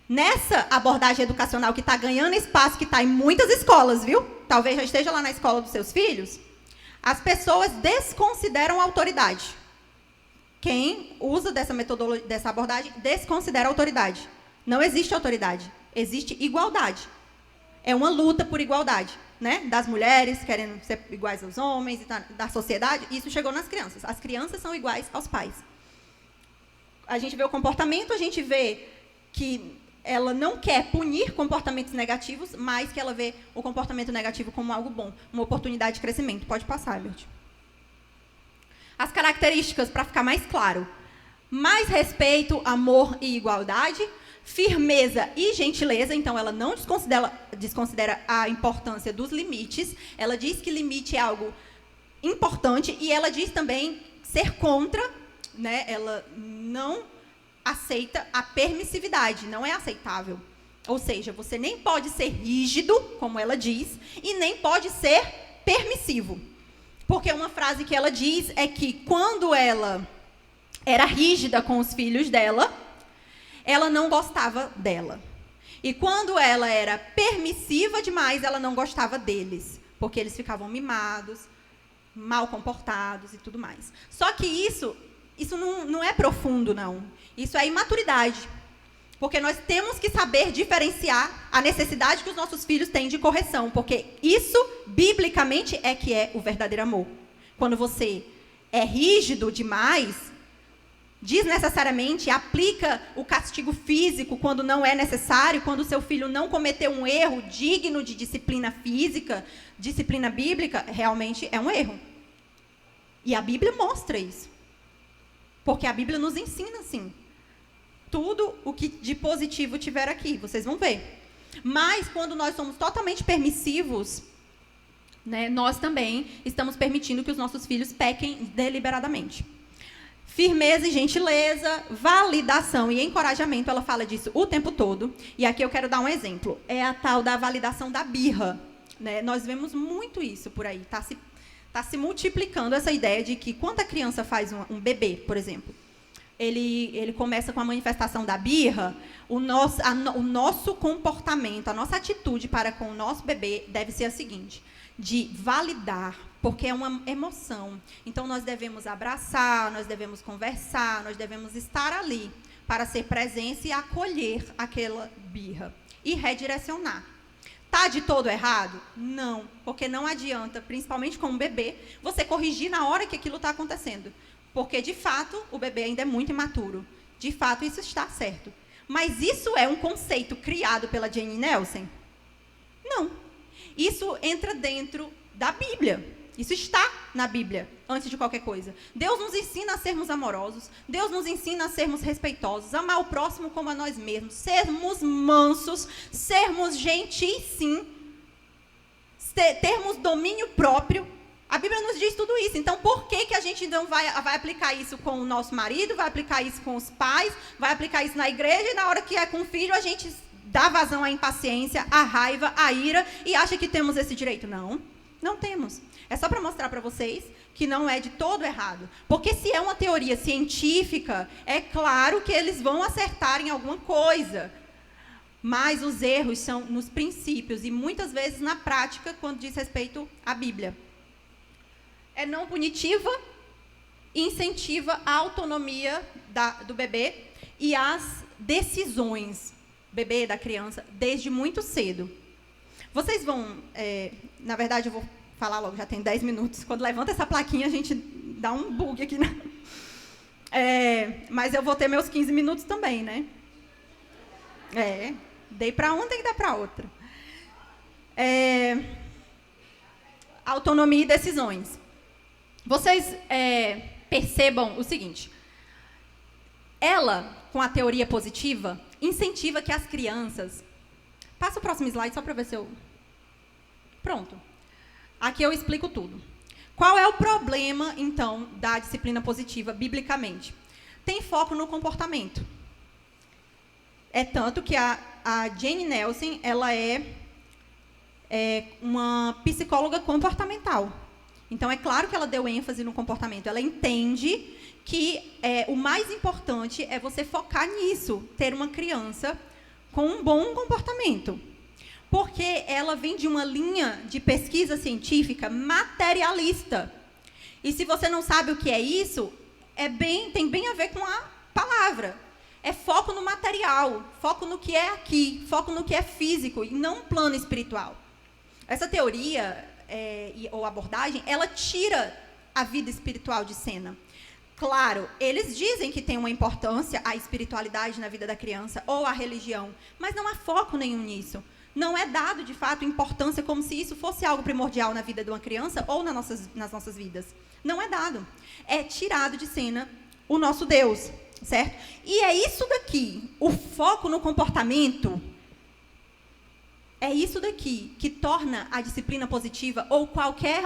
Nessa abordagem educacional que está ganhando espaço, que está em muitas escolas, viu? Talvez já esteja lá na escola dos seus filhos. As pessoas desconsideram a autoridade. Quem usa dessa metodologia, dessa abordagem, desconsidera a autoridade. Não existe autoridade, existe igualdade. É uma luta por igualdade, né? Das mulheres querendo ser iguais aos homens, da sociedade. Isso chegou nas crianças. As crianças são iguais aos pais. A gente vê o comportamento, a gente vê que ela não quer punir comportamentos negativos, mas que ela vê o comportamento negativo como algo bom, uma oportunidade de crescimento. Pode passar, Ebert. As características, para ficar mais claro. Mais respeito, amor e igualdade. Firmeza e gentileza. Então, ela não desconsidera a importância dos limites. Ela diz que limite é algo importante. E ela diz também ser contra, né? Ela não aceita a permissividade. Não é aceitável. Ou seja, você nem pode ser rígido, como ela diz, e nem pode ser permissivo. Porque uma frase que ela diz é que quando ela era rígida com os filhos dela, ela não gostava dela. E quando ela era permissiva demais, ela não gostava deles. Porque eles ficavam mimados, mal comportados e tudo mais. Só que isso não é profundo, não. Isso é imaturidade. Porque nós temos que saber diferenciar a necessidade que os nossos filhos têm de correção. Porque isso, biblicamente, é que é o verdadeiro amor. Quando você é rígido demais, desnecessariamente aplica o castigo físico quando não é necessário, quando o seu filho não cometeu um erro digno de disciplina física, disciplina bíblica, realmente é um erro. E a Bíblia mostra isso. Porque a Bíblia nos ensina assim. Tudo o que de positivo tiver aqui, vocês vão ver. Mas quando nós somos totalmente permissivos, né, nós também estamos permitindo que os nossos filhos pequem deliberadamente. Firmeza e gentileza, validação e encorajamento, ela fala disso o tempo todo. E aqui eu quero dar um exemplo. É a tal da validação da birra. Né? Nós vemos muito isso por aí. Está se multiplicando essa ideia de que quando a criança faz um bebê, por exemplo, ele começa com a manifestação da birra, o nosso comportamento, a nossa atitude para com o nosso bebê deve ser a seguinte, de validar, porque é uma emoção. Então, nós devemos abraçar, nós devemos conversar, nós devemos estar ali para ser presença e acolher aquela birra e redirecionar. Está de todo errado? Não, porque não adianta, principalmente com um bebê, você corrigir na hora que aquilo está acontecendo. Porque, de fato, o bebê ainda é muito imaturo. De fato, isso está certo. Mas isso é um conceito criado pela Jane Nelson? Não. Isso entra dentro da Bíblia. Isso está na Bíblia, antes de qualquer coisa. Deus nos ensina a sermos amorosos. Deus nos ensina a sermos respeitosos, amar o próximo como a nós mesmos, sermos mansos, sermos gentis, sim, termos domínio próprio. A Bíblia nos diz tudo isso. Então, por que a gente não vai aplicar isso com o nosso marido, vai aplicar isso com os pais, vai aplicar isso na igreja, e na hora que é com o filho, a gente dá vazão à impaciência, à raiva, à ira, e acha que temos esse direito? Não, não temos. É só para mostrar para vocês que não é de todo errado. Porque se é uma teoria científica, é claro que eles vão acertar em alguma coisa. Mas os erros são nos princípios, e muitas vezes na prática, quando diz respeito à Bíblia. É não punitiva, incentiva a autonomia do bebê e as decisões, bebê, da criança, desde muito cedo. Vocês vão, na verdade, eu vou falar logo, já tem 10 minutos. Quando levanta essa plaquinha, a gente dá um bug aqui, né? Mas eu vou ter meus 15 minutos também, né? Dei para uma, tem que dar para outra. Autonomia e decisões. Vocês percebam o seguinte. Ela, com a teoria positiva, incentiva que as crianças... Passa o próximo slide só para ver se eu... Pronto. Aqui eu explico tudo. Qual é o problema, então, da disciplina positiva, biblicamente? Tem foco no comportamento. É tanto que a Jane Nelson, ela é uma psicóloga comportamental. Então, é claro que ela deu ênfase no comportamento. Ela entende que o mais importante é você focar nisso, ter uma criança com um bom comportamento. Porque ela vem de uma linha de pesquisa científica materialista. E se você não sabe o que é isso, tem bem a ver com a palavra. É foco no material, foco no que é aqui, foco no que é físico, e não plano espiritual. Essa teoria, ou abordagem, ela tira a vida espiritual de cena. Claro, eles dizem que tem uma importância a espiritualidade na vida da criança, ou a religião, mas não há foco nenhum nisso. Não é dado, de fato, importância como se isso fosse algo primordial na vida de uma criança ou nas nossas vidas. Não é dado. É tirado de cena o nosso Deus, certo? E é isso daqui, o foco no comportamento, é isso daqui que torna a disciplina positiva ou qualquer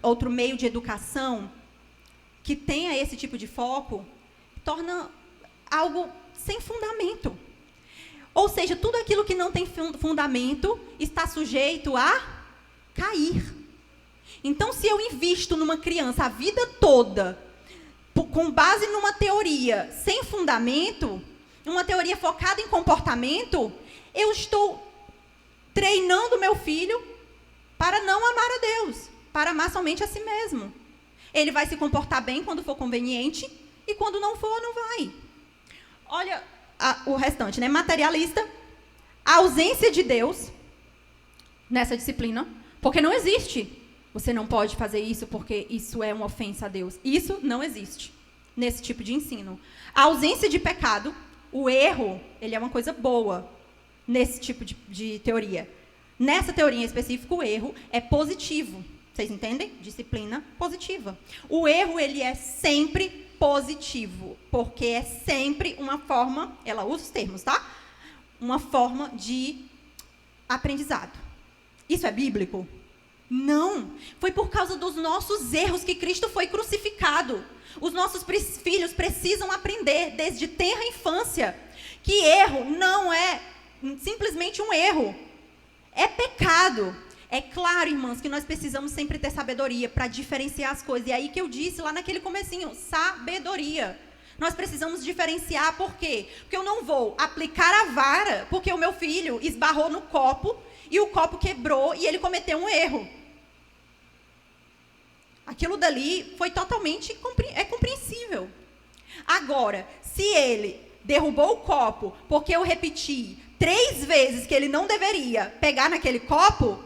outro meio de educação que tenha esse tipo de foco, torna algo sem fundamento. Ou seja, tudo aquilo que não tem fundamento está sujeito a cair. Então, se eu invisto numa criança a vida toda, com base numa teoria sem fundamento, uma teoria focada em comportamento, eu estou treinando meu filho para não amar a Deus, para amar somente a si mesmo. Ele vai se comportar bem quando for conveniente, e quando não for, não vai. Olha o restante, né? Materialista, a ausência de Deus nessa disciplina, porque não existe. Você não pode fazer isso porque isso é uma ofensa a Deus. Isso não existe nesse tipo de ensino. A ausência de pecado, o erro, ele é uma coisa boa nesse tipo de teoria. Nessa teoria em específico, o erro é positivo. Vocês entendem? Disciplina positiva. O erro, ele é sempre positivo, porque é sempre uma forma, ela usa os termos, tá? Uma forma de aprendizado. Isso é bíblico? Não. Foi por causa dos nossos erros que Cristo foi crucificado. Os nossos filhos precisam aprender desde tenra infância que erro não é simplesmente um erro. É pecado. É claro, irmãs, que nós precisamos sempre ter sabedoria para diferenciar as coisas. E aí que eu disse lá naquele comecinho, sabedoria. Nós precisamos diferenciar, por quê? Porque eu não vou aplicar a vara porque o meu filho esbarrou no copo e o copo quebrou e ele cometeu um erro. Aquilo dali foi totalmente compreensível. Agora, se ele derrubou o copo porque eu repeti 3 vezes que ele não deveria pegar naquele copo,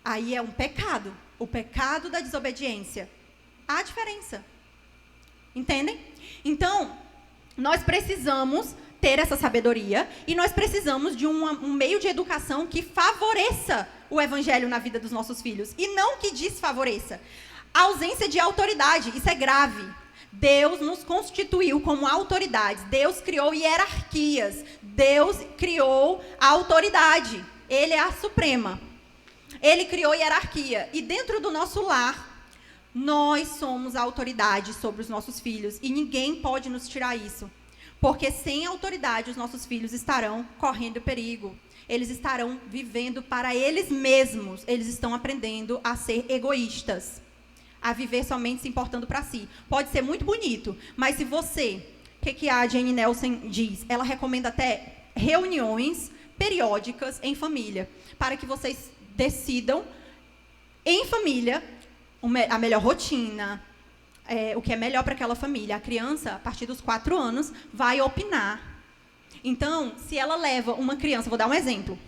aí é um pecado. O pecado da desobediência. Há diferença. Entendem? Então, nós precisamos ter essa sabedoria e nós precisamos de um meio de educação que favoreça o evangelho na vida dos nossos filhos e não que desfavoreça. A ausência de autoridade, isso é grave. Deus nos constituiu como autoridades. Deus criou hierarquias. Deus criou a autoridade. Ele é a suprema. Ele criou hierarquia. E dentro do nosso lar, nós somos a autoridade sobre os nossos filhos. E ninguém pode nos tirar isso. Porque sem autoridade, os nossos filhos estarão correndo perigo. Eles estarão vivendo para eles mesmos. Eles estão aprendendo a ser egoístas. A viver somente se importando para si. Pode ser muito bonito, mas se você... O que a Jane Nelson diz? Ela recomenda até reuniões periódicas em família, para que vocês decidam, em família, a melhor rotina, o que é melhor para aquela família. A criança, a partir dos 4 anos, vai opinar. Então, se ela leva uma criança... Vou dar um exemplo.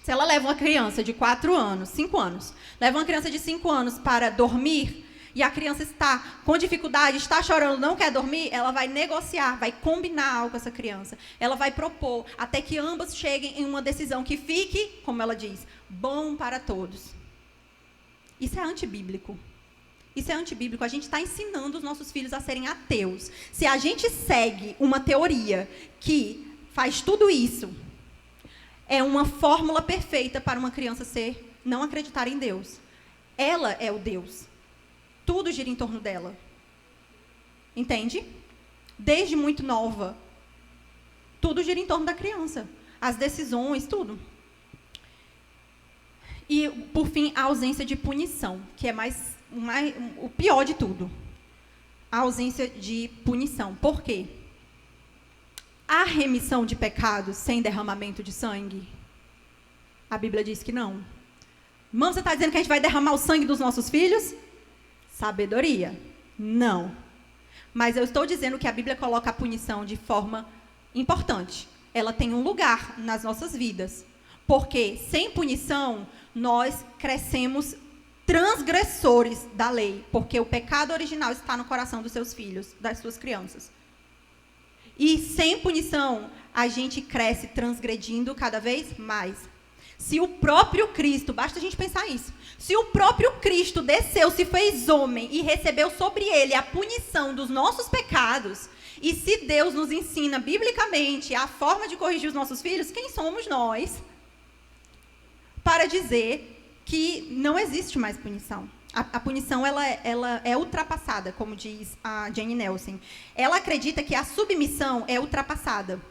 Se ela leva uma criança de 4 anos, 5 anos, leva uma criança de 5 anos para dormir, e a criança está com dificuldade, está chorando, não quer dormir, ela vai negociar, vai combinar algo com essa criança. Ela vai propor, até que ambas cheguem em uma decisão que fique, como ela diz, bom para todos. Isso é antibíblico. Isso é antibíblico. A gente está ensinando os nossos filhos a serem ateus. Se a gente segue uma teoria que faz tudo isso, é uma fórmula perfeita para uma criança não acreditar em Deus. Ela é o Deus. Tudo gira em torno dela. Entende? Desde muito nova. Tudo gira em torno da criança. As decisões, tudo. E, por fim, a ausência de punição, que é mais o pior de tudo, a ausência de punição. Por quê? Há remissão de pecados sem derramamento de sangue? A Bíblia diz que não. Irmão, você está dizendo que a gente vai derramar o sangue dos nossos filhos? Sabedoria. Não. Mas eu estou dizendo que a Bíblia coloca a punição de forma importante. Ela tem um lugar nas nossas vidas. Porque sem punição, nós crescemos transgressores da lei. Porque o pecado original está no coração dos seus filhos, das suas crianças. E sem punição, a gente cresce transgredindo cada vez mais. Se o próprio Cristo, basta a gente pensar isso, se o próprio Cristo desceu, se fez homem e recebeu sobre ele a punição dos nossos pecados, e se Deus nos ensina biblicamente a forma de corrigir os nossos filhos, quem somos nós para dizer que não existe mais punição? A punição ela é ultrapassada, como diz a Jane Nelson. Ela acredita que a submissão é ultrapassada.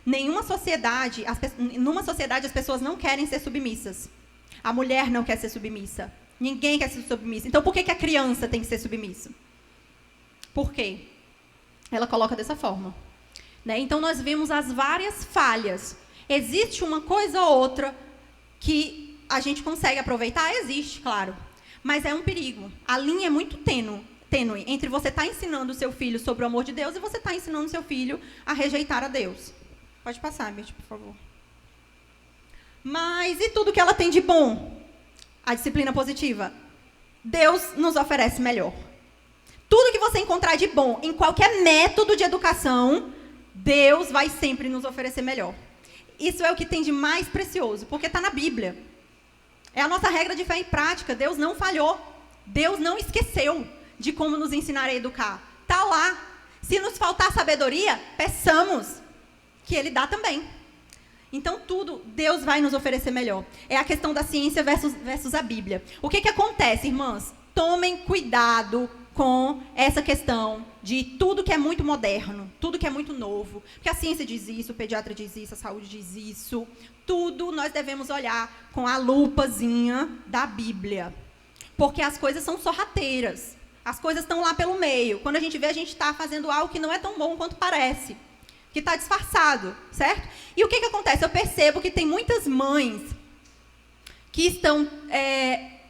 Numa sociedade as pessoas não querem ser submissas. A mulher não quer ser submissa. Ninguém quer ser submissa. Então, por que a criança tem que ser submissa? Por quê? Ela coloca dessa forma. Né? Então, nós vemos as várias falhas. Existe uma coisa ou outra que a gente consegue aproveitar? Existe, claro. Mas é um perigo. A linha é muito tênue entre você estar ensinando o seu filho sobre o amor de Deus e você estar ensinando o seu filho a rejeitar a Deus. Pode passar, Beth, por favor. Mas e tudo que ela tem de bom? A disciplina positiva. Deus nos oferece melhor. Tudo que você encontrar de bom em qualquer método de educação, Deus vai sempre nos oferecer melhor. Isso é o que tem de mais precioso, porque está na Bíblia. É a nossa regra de fé e prática. Deus não falhou. Deus não esqueceu de como nos ensinar a educar. Está lá. Se nos faltar sabedoria, peçamos, que Ele dá também. Então, tudo, Deus vai nos oferecer melhor. É a questão da ciência versus a Bíblia. O que acontece, irmãs? Tomem cuidado com essa questão de tudo que é muito moderno, tudo que é muito novo. Porque a ciência diz isso, o pediatra diz isso, a saúde diz isso. Tudo nós devemos olhar com a lupazinha da Bíblia. Porque as coisas são sorrateiras. As coisas estão lá pelo meio. Quando a gente vê, a gente está fazendo algo que não é tão bom quanto parece. Que está disfarçado, certo? E o que acontece? Eu percebo que tem muitas mães que estão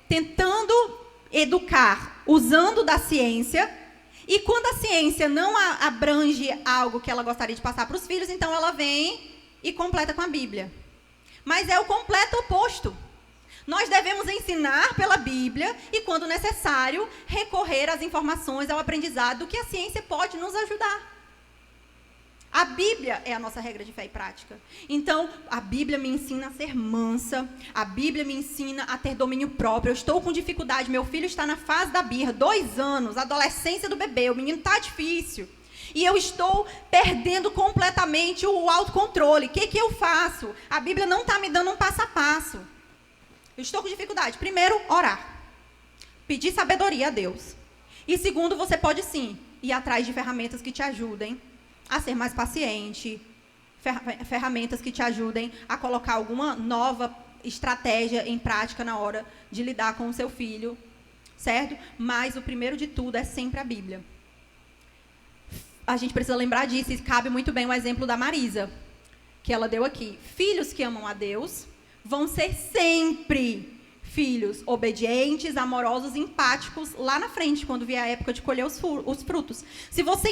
tentando educar usando da ciência, e quando a ciência não abrange algo que ela gostaria de passar para os filhos, então ela vem e completa com a Bíblia. Mas é o completo oposto. Nós devemos ensinar pela Bíblia e, quando necessário, recorrer às informações, ao aprendizado que a ciência pode nos ajudar. A Bíblia é a nossa regra de fé e prática. Então, a Bíblia me ensina a ser mansa, a Bíblia me ensina a ter domínio próprio. Eu estou com dificuldade, meu filho está na fase da birra, 2 anos, adolescência do bebê, o menino está difícil. E eu estou perdendo completamente o autocontrole. O que eu faço? A Bíblia não está me dando um passo a passo. Eu estou com dificuldade. Primeiro, orar. Pedir sabedoria a Deus. E segundo, você pode sim ir atrás de ferramentas que te ajudem a ser mais paciente, ferramentas que te ajudem a colocar alguma nova estratégia em prática na hora de lidar com o seu filho, certo? Mas o primeiro de tudo é sempre a Bíblia. A gente precisa lembrar disso, e cabe muito bem o exemplo da Marisa, que ela deu aqui. Filhos que amam a Deus vão ser sempre filhos obedientes, amorosos, empáticos lá na frente, quando vier a época de colher os frutos. Se você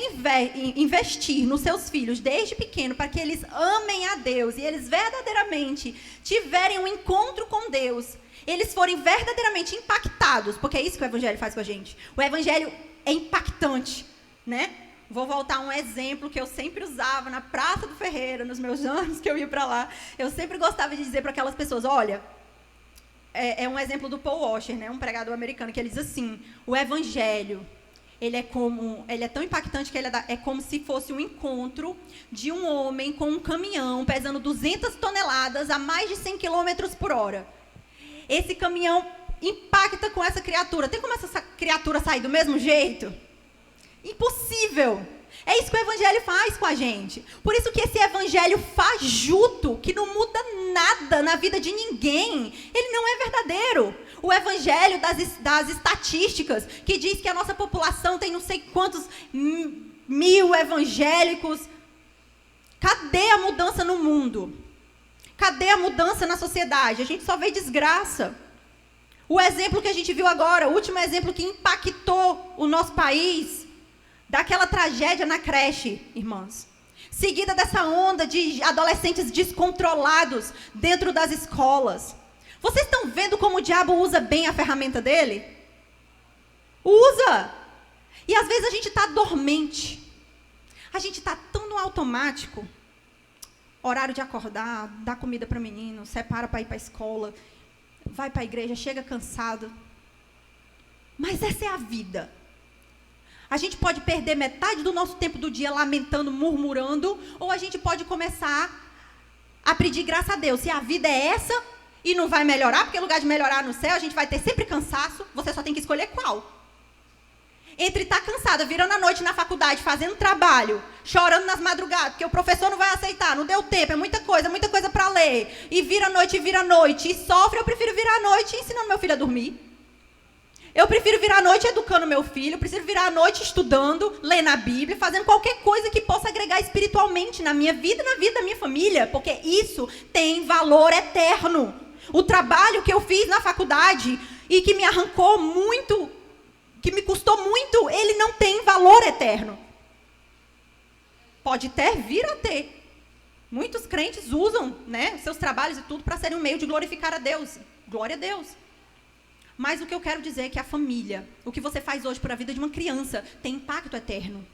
investir nos seus filhos desde pequeno para que eles amem a Deus e eles verdadeiramente tiverem um encontro com Deus, eles forem verdadeiramente impactados, porque é isso que o Evangelho faz com a gente. O Evangelho é impactante, né? Vou voltar a um exemplo que eu sempre usava na Praça do Ferreira, nos meus anos que eu ia para lá. Eu sempre gostava de dizer para aquelas pessoas, olha, é um exemplo do Paul Washer, né, um pregador americano, que ele diz assim, o Evangelho, ele é tão impactante que é como se fosse um encontro de um homem com um caminhão pesando 200 toneladas a mais de 100 km por hora. Esse caminhão impacta com essa criatura. Tem como essa criatura sair do mesmo jeito? Impossível. É isso que o Evangelho faz com a gente. Por isso que esse Evangelho fajuto, que não muda nada na vida de ninguém, ele não é verdadeiro. O evangelho das estatísticas, que diz que a nossa população tem não sei quantos mil evangélicos. Cadê a mudança no mundo? Cadê a mudança na sociedade? A gente só vê desgraça. O exemplo que a gente viu agora, o último exemplo que impactou o nosso país, daquela tragédia na creche, irmãs. Seguida dessa onda de adolescentes descontrolados dentro das escolas. Vocês estão vendo como o diabo usa bem a ferramenta dele? Usa! E às vezes a gente está dormente. A gente está tão no automático. Horário de acordar, dá comida para o menino, separa para ir para a escola, vai para a igreja, chega cansado. Mas essa é a vida. A gente pode perder metade do nosso tempo do dia lamentando, murmurando, ou a gente pode começar a pedir graça a Deus. Se a vida é essa e não vai melhorar, porque no lugar de melhorar no céu, a gente vai ter sempre cansaço, você só tem que escolher qual. Entre estar cansada, virando a noite na faculdade, fazendo trabalho, chorando nas madrugadas, porque o professor não vai aceitar, não deu tempo, é muita coisa para ler, e vira a noite, e sofre, eu prefiro virar a noite ensinando meu filho a dormir. Eu prefiro virar a noite educando meu filho, eu prefiro virar a noite estudando, lendo a Bíblia, fazendo qualquer coisa que possa agregar espiritualmente na minha vida e na vida da minha família, porque isso tem valor eterno. O trabalho que eu fiz na faculdade e que me arrancou muito, que me custou muito, ele não tem valor eterno. Pode ter, vir a ter. Muitos crentes usam, né, seus trabalhos e tudo para serem um meio de glorificar a Deus. Glória a Deus. Mas o que eu quero dizer é que a família, o que você faz hoje por a vida de uma criança, tem impacto eterno.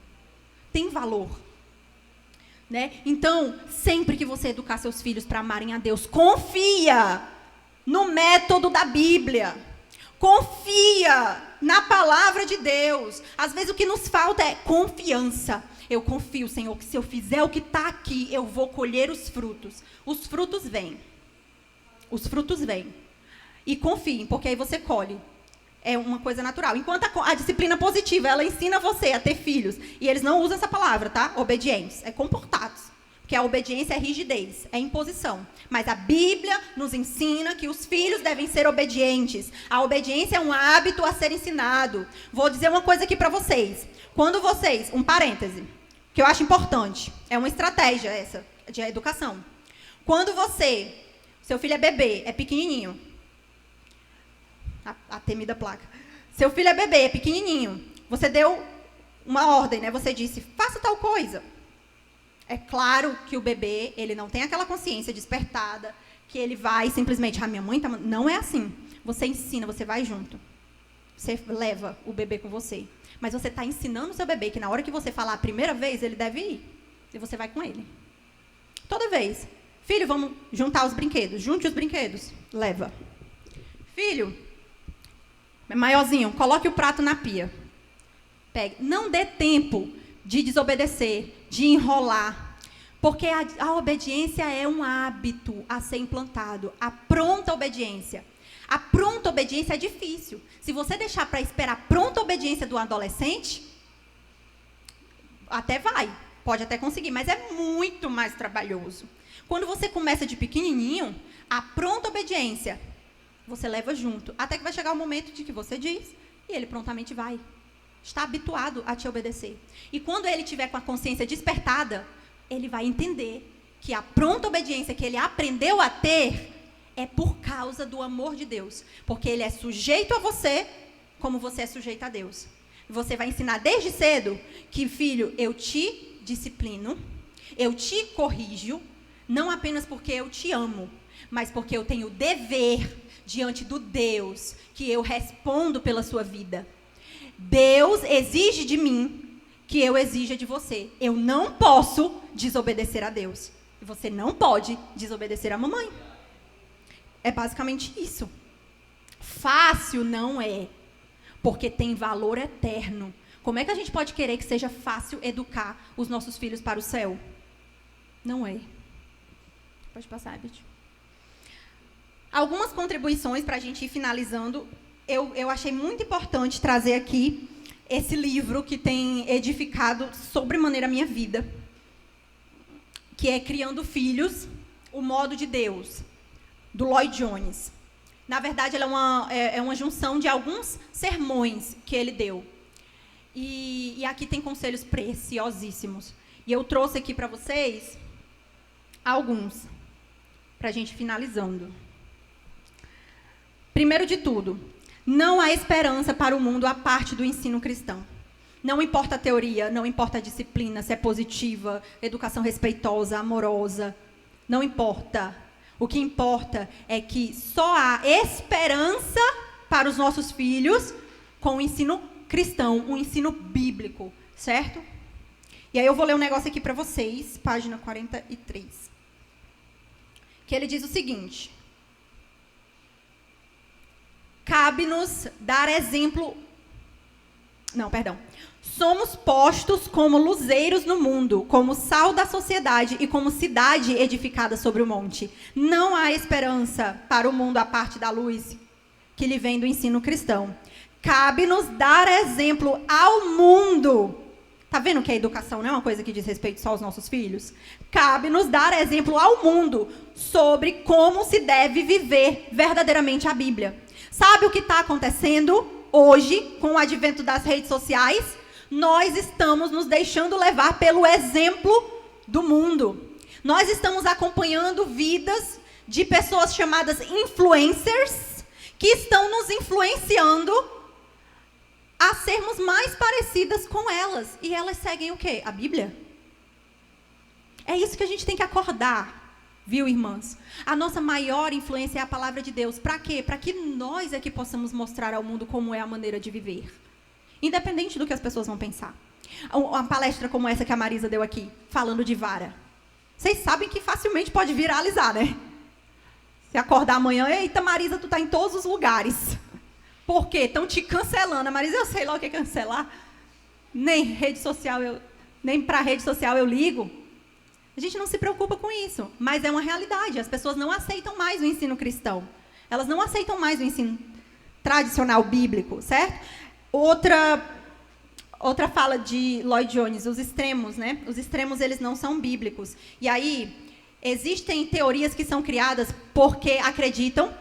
Tem valor. Né? Então, sempre que você educar seus filhos para amarem a Deus, confia no método da Bíblia. Confia na palavra de Deus. Às vezes o que nos falta é confiança. Eu confio, Senhor, que se eu fizer o que está aqui, eu vou colher os frutos. Os frutos vêm. Os frutos vêm. E confiem, porque aí você colhe. É uma coisa natural. Enquanto a disciplina positiva, ela ensina você a ter filhos. E eles não usam essa palavra, tá? Obedientes. É comportados. Porque a obediência é rigidez, é imposição. Mas a Bíblia nos ensina que os filhos devem ser obedientes. A obediência é um hábito a ser ensinado. Vou dizer uma coisa aqui para vocês. Quando vocês, um parêntese, que eu acho importante, é uma estratégia essa, de educação. Quando seu filho é bebê, é pequenininho, a temida placa. Seu filho é bebê, é pequenininho. Você deu uma ordem, né? Você disse, faça tal coisa. É claro que o bebê, ele não tem aquela consciência despertada, que ele vai simplesmente, minha mãe tá... Não é assim. Você ensina, você vai junto. Você leva o bebê com você. Mas você está ensinando o seu bebê que na hora que você falar a primeira vez, ele deve ir. E você vai com ele. Toda vez. Filho, vamos juntar os brinquedos. Junte os brinquedos. Leva. Filho, maiorzinho, coloque o prato na pia. Pegue. Não dê tempo de desobedecer, de enrolar. Porque a obediência é um hábito a ser implantado. A pronta obediência. A pronta obediência é difícil. Se você deixar para esperar a pronta obediência do adolescente, até vai. Pode até conseguir, mas é muito mais trabalhoso. Quando você começa de pequenininho, a pronta obediência você leva junto, até que vai chegar o momento de que você diz, e ele prontamente vai. Está habituado a te obedecer. E quando ele tiver com a consciência despertada, ele vai entender que a pronta obediência que ele aprendeu a ter é por causa do amor de Deus. Porque ele é sujeito a você, como você é sujeito a Deus. Você vai ensinar desde cedo que, filho, eu te disciplino, eu te corrijo, não apenas porque eu te amo, mas porque eu tenho dever diante do Deus que eu respondo pela sua vida. Deus exige de mim que eu exija de você. Eu não posso desobedecer a Deus. E você não pode desobedecer a mamãe. É basicamente isso. Fácil não é, porque tem valor eterno. Como é que a gente pode querer que seja fácil educar os nossos filhos para o céu? Não é. Pode passar, Beth. Algumas contribuições para a gente ir finalizando. Eu achei muito importante trazer aqui esse livro que tem edificado sobremaneira a minha vida, que é Criando Filhos, o Modo de Deus, do Lloyd Jones. Na verdade, ela é uma junção de alguns sermões que ele deu. E aqui tem conselhos preciosíssimos. E eu trouxe aqui para vocês alguns, para a gente finalizando. Primeiro de tudo, não há esperança para o mundo à parte do ensino cristão. Não importa a teoria, não importa a disciplina, se é positiva, educação respeitosa, amorosa. Não importa. O que importa é que só há esperança para os nossos filhos com o ensino cristão, o ensino bíblico, certo? E aí eu vou ler um negócio aqui para vocês, página 43. Que ele diz o seguinte: cabe-nos dar exemplo... Não, perdão. Somos postos como luzeiros no mundo, como sal da sociedade e como cidade edificada sobre o monte. Não há esperança para o mundo à parte da luz que lhe vem do ensino cristão. Cabe-nos dar exemplo ao mundo. Está vendo que a educação não é uma coisa que diz respeito só aos nossos filhos? Cabe-nos dar exemplo ao mundo sobre como se deve viver verdadeiramente a Bíblia. Sabe o que está acontecendo hoje com o advento das redes sociais? Nós estamos nos deixando levar pelo exemplo do mundo. Nós estamos acompanhando vidas de pessoas chamadas influencers que estão nos influenciando a sermos mais parecidas com elas. E elas seguem o quê? A Bíblia. É isso que a gente tem que acordar, viu, irmãs? A nossa maior influência é a palavra de Deus. Para quê? Para que nós é que possamos mostrar ao mundo como é a maneira de viver. Independente do que as pessoas vão pensar. Uma palestra como essa que a Marisa deu aqui, falando de vara. Vocês sabem que facilmente pode viralizar, né? Se acordar amanhã, eita, Marisa, tu tá em todos os lugares. Por quê? Estão te cancelando. A Marisa, eu sei lá o que é cancelar. Nem para rede social eu ligo. A gente não se preocupa com isso, mas é uma realidade. As pessoas não aceitam mais o ensino cristão. Elas não aceitam mais o ensino tradicional bíblico, certo? Outra fala de Lloyd Jones, os extremos, né? Os extremos, eles não são bíblicos. E aí, existem teorias que são criadas porque acreditam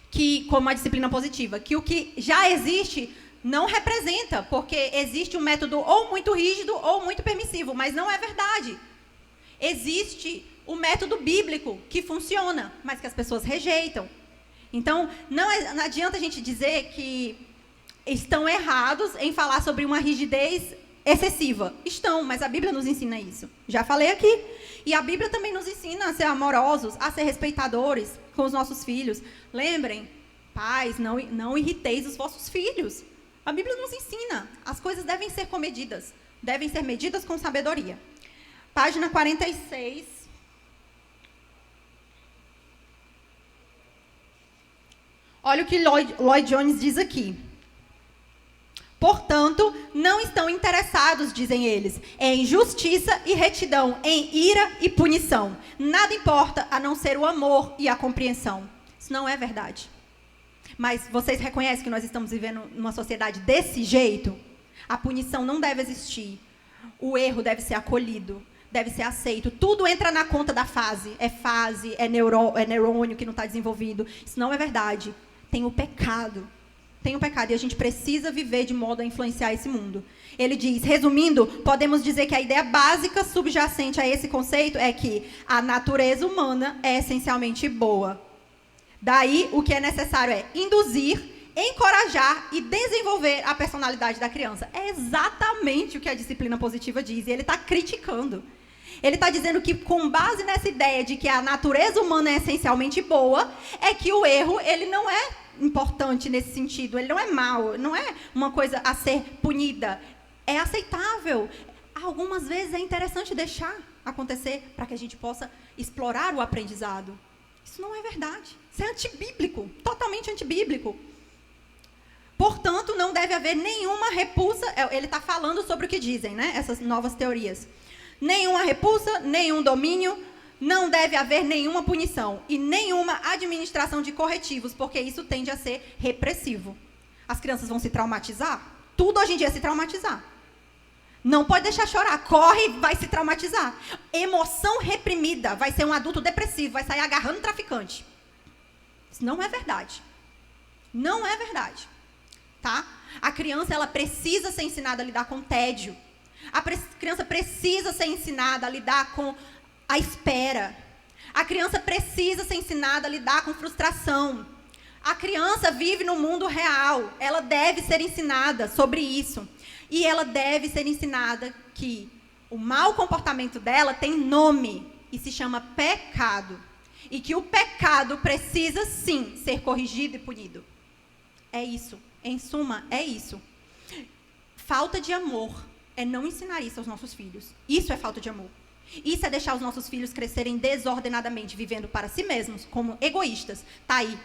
que, como a disciplina positiva, que o que já existe não representa, porque existe um método ou muito rígido ou muito permissivo, mas não é verdade. Existe o método bíblico que funciona, mas que as pessoas rejeitam. Então, não adianta a gente dizer que estão errados em falar sobre uma rigidez excessiva. Estão, mas a Bíblia nos ensina isso. Já falei aqui. E a Bíblia também nos ensina a ser amorosos, a ser respeitadores com os nossos filhos. Lembrem, pais, não irriteis os vossos filhos. A Bíblia nos ensina. As coisas devem ser comedidas. Devem ser medidas com sabedoria. Página 46. Olha o que Lloyd Jones diz aqui. Portanto, não estão interessados, dizem eles, em justiça e retidão, em ira e punição. Nada importa a não ser o amor e a compreensão. Isso não é verdade. Mas vocês reconhecem que nós estamos vivendo numa sociedade desse jeito? A punição não deve existir. O erro deve ser acolhido, deve ser aceito. Tudo entra na conta da fase. É neurônio que não está desenvolvido. Isso não é verdade. Tem o pecado. Tem um pecado e a gente precisa viver de modo a influenciar esse mundo. Ele diz, resumindo, podemos dizer que a ideia básica subjacente a esse conceito é que a natureza humana é essencialmente boa. Daí, o que é necessário é induzir, encorajar e desenvolver a personalidade da criança. É exatamente o que a disciplina positiva diz, e ele está criticando. Ele está dizendo que, com base nessa ideia de que a natureza humana é essencialmente boa, é que o erro, ele não é importante nesse sentido, ele não é mau, não é uma coisa a ser punida, é aceitável. Algumas vezes é interessante deixar acontecer para que a gente possa explorar o aprendizado. Isso não é verdade, isso é antibíblico, totalmente antibíblico. Portanto, não deve haver nenhuma repulsa, ele está falando sobre o que dizem, né, essas novas teorias. Nenhuma repulsa, nenhum domínio, não deve haver nenhuma punição e nenhuma administração de corretivos, porque isso tende a ser repressivo. As crianças vão se traumatizar? Tudo hoje em dia é se traumatizar. Não pode deixar chorar, corre, vai se traumatizar. Emoção reprimida, vai ser um adulto depressivo, vai sair agarrando traficante. Isso não é verdade. Não é verdade. Tá? A criança, ela precisa ser ensinada a lidar com tédio. A criança precisa ser ensinada a lidar com a espera. A criança precisa ser ensinada a lidar com frustração. A criança vive no mundo real. Ela deve ser ensinada sobre isso. E ela deve ser ensinada que o mau comportamento dela tem nome e se chama pecado. E que o pecado precisa, sim, ser corrigido e punido. É isso. Em suma, é isso. Falta de amor é não ensinar isso aos nossos filhos. Isso é falta de amor. Isso é deixar os nossos filhos crescerem desordenadamente, vivendo para si mesmos, como egoístas. Tá aí.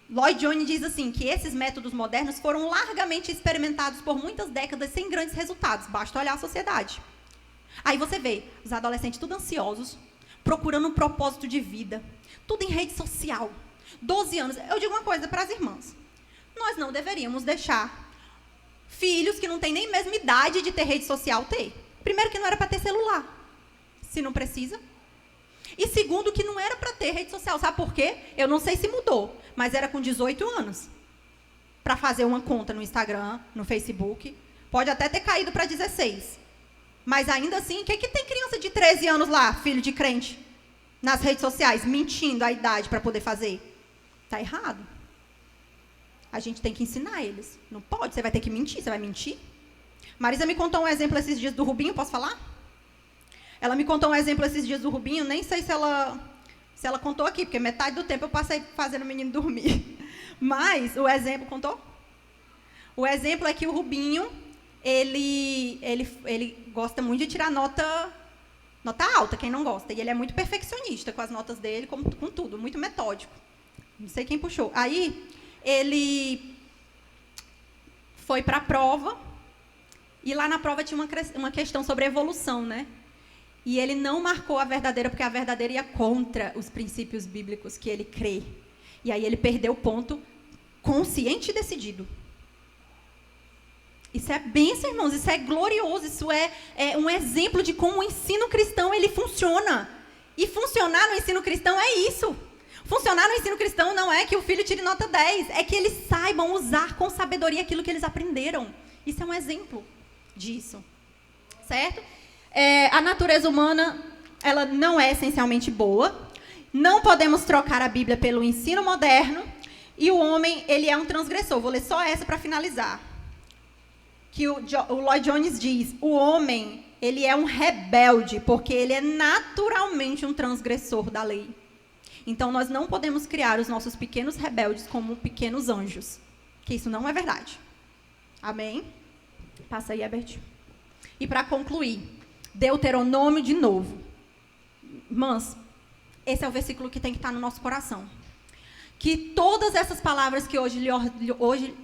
Lloyd Jones diz assim, que esses métodos modernos foram largamente experimentados por muitas décadas sem grandes resultados. Basta olhar a sociedade. Aí você vê os adolescentes tudo ansiosos, procurando um propósito de vida, tudo em rede social. 12 anos. Eu digo uma coisa para as irmãs. Nós não deveríamos deixar filhos que não têm nem mesma idade de ter rede social ter. Primeiro, que não era para ter celular, se não precisa. E segundo, que não era para ter rede social. Sabe por quê? Eu não sei se mudou, mas era com 18 anos. Para fazer uma conta no Instagram, no Facebook. Pode até ter caído para 16. Mas ainda assim, o que tem criança de 13 anos lá, filho de crente, nas redes sociais, mentindo a idade para poder fazer? Está errado. A gente tem que ensinar eles. Não pode, você vai ter que mentir, você vai mentir. Marisa me contou um exemplo esses dias do Rubinho, posso falar? Ela me contou um exemplo esses dias do Rubinho, nem sei se ela contou aqui, porque metade do tempo eu passei fazendo o menino dormir. Mas o exemplo, contou? O exemplo é que o Rubinho, ele gosta muito de tirar nota alta, quem não gosta. E ele é muito perfeccionista com as notas dele, com tudo, muito metódico. Não sei quem puxou. Aí, ele foi para a prova, e lá na prova tinha uma questão sobre evolução, né? E ele não marcou a verdadeira, porque a verdadeira ia contra os princípios bíblicos que ele crê. E aí ele perdeu o ponto, consciente e decidido. Isso é bênção, irmãos, isso é glorioso, isso é um exemplo de como o ensino cristão ele funciona. E funcionar no ensino cristão é isso. Funcionar no ensino cristão não é que o filho tire nota 10, é que eles saibam usar com sabedoria aquilo que eles aprenderam. Isso é um exemplo disso, certo? A natureza humana, ela não é essencialmente boa. Não podemos trocar a Bíblia pelo ensino moderno. E o homem, ele é um transgressor. Vou ler só essa para finalizar. Que o Lloyd Jones diz, o homem, ele é um rebelde, porque ele é naturalmente um transgressor da lei. Então, nós não podemos criar os nossos pequenos rebeldes como pequenos anjos. Que isso não é verdade. Amém? Passa aí, Herbert. E para concluir, Deuteronômio de novo. Irmãs, esse é o versículo que tem que estar no nosso coração. Que todas essas palavras que hoje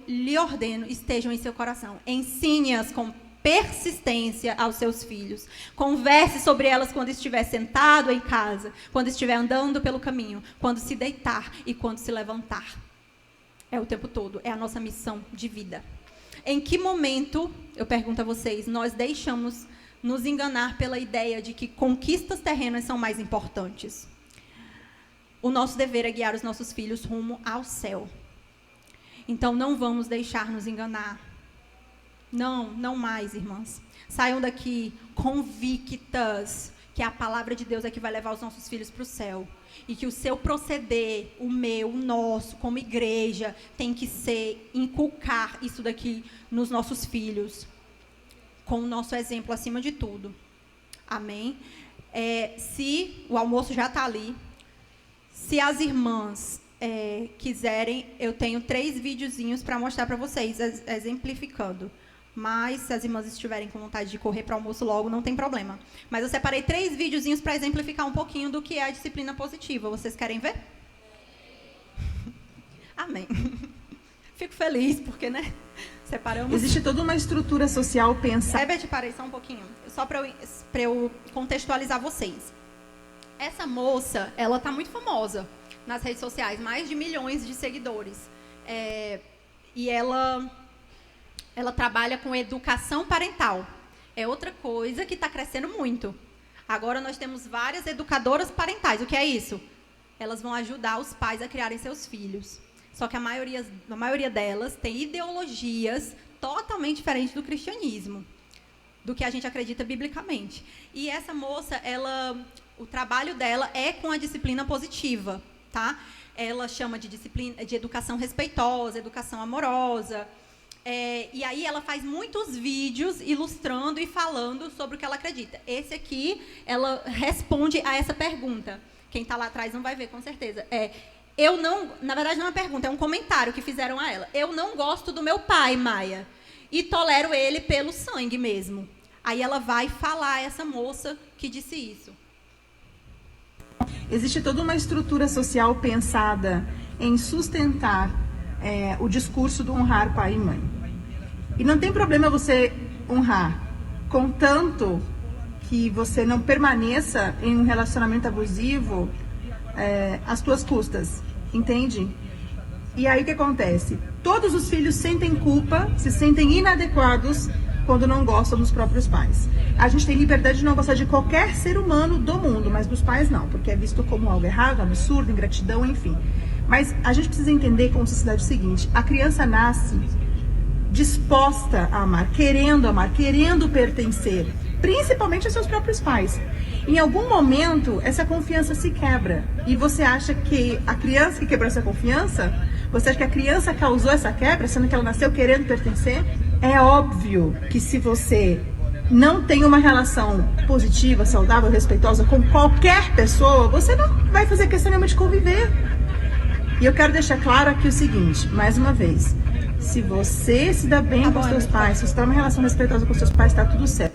lhe ordeno estejam em seu coração. Ensine-as com persistência aos seus filhos. Converse sobre elas quando estiver sentado em casa, quando estiver andando pelo caminho, quando se deitar e quando se levantar. É o tempo todo, é a nossa missão de vida. Em que momento, eu pergunto a vocês, nós deixamos nos enganar pela ideia de que conquistas terrenas são mais importantes? O nosso dever é guiar os nossos filhos rumo ao céu. Então, não vamos deixar nos enganar. Não mais, irmãs. Saiam daqui convictas que a palavra de Deus é que vai levar os nossos filhos para o céu. E que o seu proceder, o meu, o nosso, como igreja, tem que ser inculcar isso daqui nos nossos filhos. Com o nosso exemplo acima de tudo. Amém? Se o almoço já está ali, se as irmãs quiserem, eu tenho 3 videozinhos para mostrar para vocês, exemplificando. Mas, se as irmãs estiverem com vontade de correr para o almoço logo, não tem problema. Mas eu separei 3 videozinhos para exemplificar um pouquinho do que é a disciplina positiva. Vocês querem ver? Amém. Fico feliz, porque, né? Separamos. Existe toda uma estrutura social pensada. Herbert, parei só um pouquinho. Só para eu contextualizar vocês. Essa moça, ela tá muito famosa nas redes sociais. Mais de milhões de seguidores. E ela trabalha com educação parental. É outra coisa que está crescendo muito. Agora nós temos várias educadoras parentais. O que é isso? elas vão ajudar os pais a criarem seus filhos. Só que a maioria delas tem ideologias totalmente diferentes do cristianismo, do que a gente acredita biblicamente. E essa moça, o trabalho dela é com a disciplina positiva, tá? Ela chama de disciplina de educação respeitosa, educação amorosa. E aí ela faz muitos vídeos ilustrando e falando sobre o que ela acredita. Esse aqui, ela responde a essa pergunta. Quem está lá atrás não vai ver, com certeza. Na verdade, não é uma pergunta, é um comentário que fizeram a ela. Eu não gosto do meu pai, Maia, e tolero ele pelo sangue mesmo. Aí ela vai falar a essa moça que disse isso. Existe toda uma estrutura social pensada em sustentar o discurso do honrar pai e mãe. E não tem problema você honrar, contanto que você não permaneça em um relacionamento abusivo às tuas custas, entende? E aí o que acontece? Todos os filhos sentem culpa, se sentem inadequados quando não gostam dos próprios pais. A gente tem liberdade de não gostar de qualquer ser humano do mundo, mas dos pais não, porque é visto como algo errado, absurdo, ingratidão, enfim. Mas a gente precisa entender como sociedade o seguinte: a criança nasce disposta a amar, querendo pertencer, principalmente aos seus próprios pais. Em algum momento, essa confiança se quebra. E você acha que a criança que quebrou essa confiança, você acha que a criança causou essa quebra, sendo que ela nasceu querendo pertencer? É óbvio que se você não tem uma relação positiva, saudável, respeitosa com qualquer pessoa, você não vai fazer questão nenhuma de conviver. E eu quero deixar claro aqui o seguinte, mais uma vez: se você se dá bem com os seus pais, se você está numa relação respeitosa com os seus pais, está tudo certo.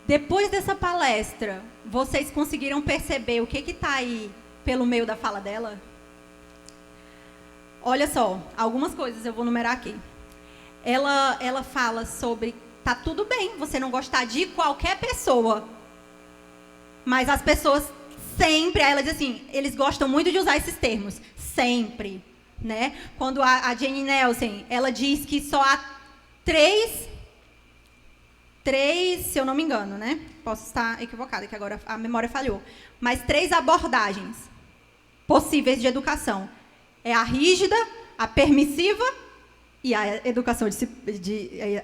Depois dessa palestra, vocês conseguiram perceber o que está aí pelo meio da fala dela? Olha só, algumas coisas eu vou numerar aqui. Ela fala sobre, tá tudo bem você não gostar de qualquer pessoa, mas as pessoas sempre, aí ela diz assim, eles gostam muito de usar esses termos, sempre, né? Quando a Jenny Nelson, ela diz que só há três, se eu não me engano, né? Posso estar equivocada, que agora a memória falhou. Mas 3 abordagens possíveis de educação. É a rígida, a permissiva e a educação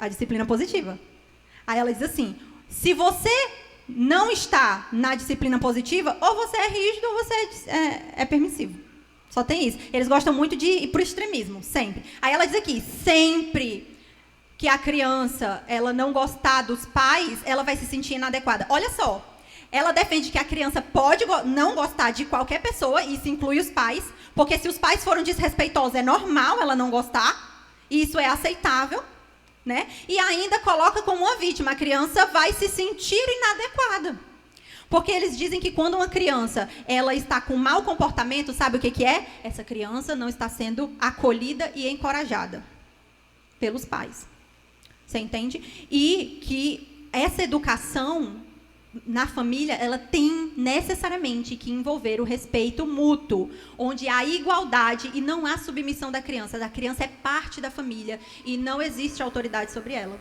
a disciplina positiva. Aí ela diz assim, se você não está na disciplina positiva, ou você é rígido ou você é permissivo. Só tem isso. Eles gostam muito de ir para o extremismo, sempre. Aí ela diz aqui, sempre que a criança ela não gostar dos pais, ela vai se sentir inadequada. Olha só, ela defende que a criança pode não gostar de qualquer pessoa, e isso inclui os pais, porque se os pais foram desrespeitosos, é normal ela não gostar, e isso é aceitável, né? E ainda coloca como uma vítima, a criança vai se sentir inadequada. Porque eles dizem que quando uma criança ela está com mau comportamento, sabe o que é? Essa criança não está sendo acolhida e encorajada pelos pais. Você entende? E que essa educação na família, ela tem necessariamente que envolver o respeito mútuo, onde há igualdade e não há submissão da criança. A criança é parte da família e não existe autoridade sobre ela.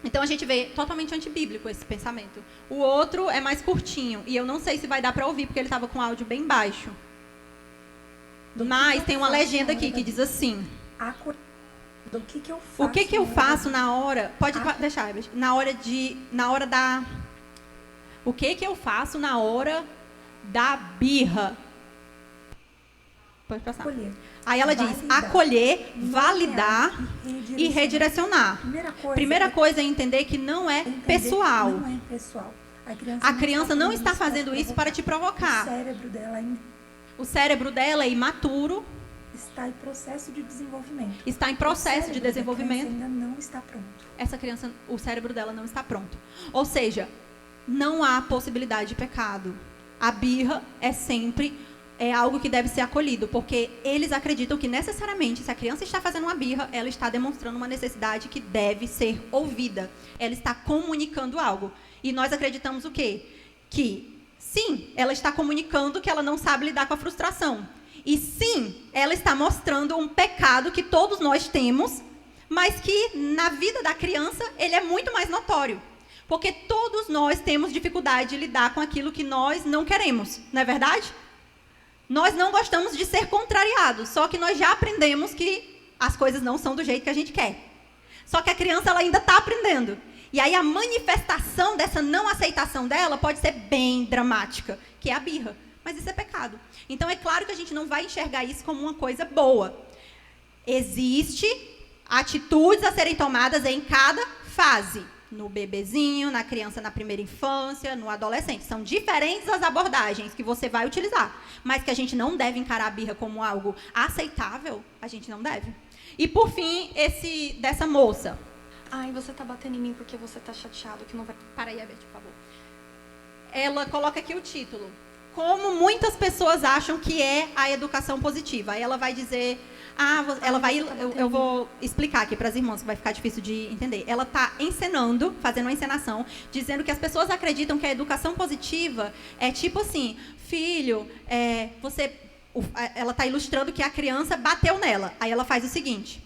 Então a gente vê totalmente antibíblico esse pensamento. O outro é mais curtinho, e eu não sei se vai dar para ouvir, porque ele estava com áudio bem baixo. Mas tem uma legenda aqui que diz assim... Do que eu faço? O que eu faço na hora... Pode deixar, na hora da... O que eu faço na hora da birra? Pode passar. Acolher. Aí ela diz, acolher, validar e redirecionar. Primeira coisa é entender que não é pessoal. Não é pessoal. A criança não está fazendo isso para te provocar. O cérebro dela é imaturo. Está em processo de desenvolvimento. Está em processo de desenvolvimento. Ainda não está pronto. Essa criança, o cérebro dela não está pronto. Ou seja, não há possibilidade de pecado. A birra é sempre algo que deve ser acolhido, porque eles acreditam que necessariamente, se a criança está fazendo uma birra, ela está demonstrando uma necessidade que deve ser ouvida. Ela está comunicando algo. E nós acreditamos o quê? Que, sim, ela está comunicando que ela não sabe lidar com a frustração. E sim, ela está mostrando um pecado que todos nós temos, mas que na vida da criança ele é muito mais notório. Porque todos nós temos dificuldade de lidar com aquilo que nós não queremos, não é verdade? Nós não gostamos de ser contrariados, só que nós já aprendemos que as coisas não são do jeito que a gente quer. Só que a criança ela ainda está aprendendo. E aí a manifestação dessa não aceitação dela pode ser bem dramática, que é a birra. Mas isso é pecado. Então é claro que a gente não vai enxergar isso como uma coisa boa. Existe atitudes a serem tomadas em cada fase. No bebezinho, na criança na primeira infância, no adolescente. São diferentes as abordagens que você vai utilizar. Mas que a gente não deve encarar a birra como algo aceitável, a gente não deve. E por fim, esse dessa moça. Ai, você tá batendo em mim porque você tá chateado que não vai... Para aí, Beth, por favor. Ela coloca aqui o título. Como muitas pessoas acham que é a educação positiva. Aí ela vai dizer... eu vou explicar aqui para as irmãs, que vai ficar difícil de entender. Ela está encenando, fazendo uma encenação, dizendo que as pessoas acreditam que a educação positiva é tipo assim, filho, ela está ilustrando que a criança bateu nela. Aí ela faz o seguinte,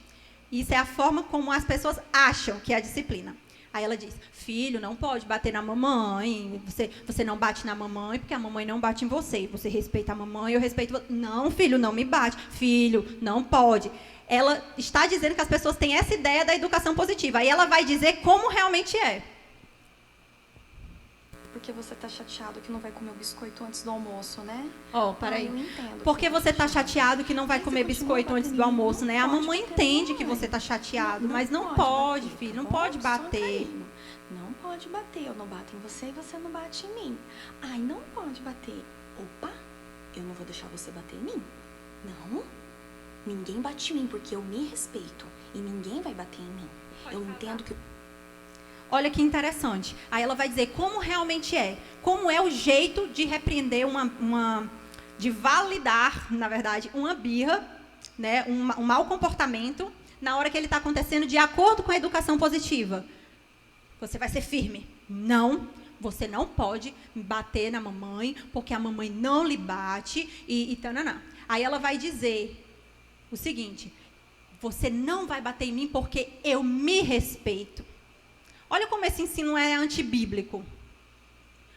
isso é a forma como as pessoas acham que é a disciplina. Aí ela diz, filho, não pode bater na mamãe, você não bate na mamãe porque a mamãe não bate em você. Você respeita a mamãe, eu respeito você. Não, filho, não me bate. Filho, não pode. Ela está dizendo que as pessoas têm essa ideia da educação positiva. Aí ela vai dizer como realmente é. Porque você tá chateado que não vai comer o biscoito antes do almoço, né? Para aí. Eu entendo. Porque você tá chateado que não vai comer biscoito antes do almoço, né? A mamãe entende que você tá chateado, mas não pode, filho, não pode bater. Não pode bater, eu não bato em você e você não bate em mim. Ai, não pode bater. Opa, eu não vou deixar você bater em mim. Não, ninguém bate em mim porque eu me respeito e ninguém vai bater em mim. Eu entendo que... Olha que interessante. Aí ela vai dizer como realmente é. Como é o jeito de repreender de validar, na verdade, uma birra, né, um mau comportamento, na hora que ele está acontecendo de acordo com a educação positiva. Você vai ser firme. Não, você não pode bater na mamãe, porque a mamãe não lhe bate e tananã. Aí ela vai dizer o seguinte, você não vai bater em mim porque eu me respeito. Olha como esse ensino é antibíblico.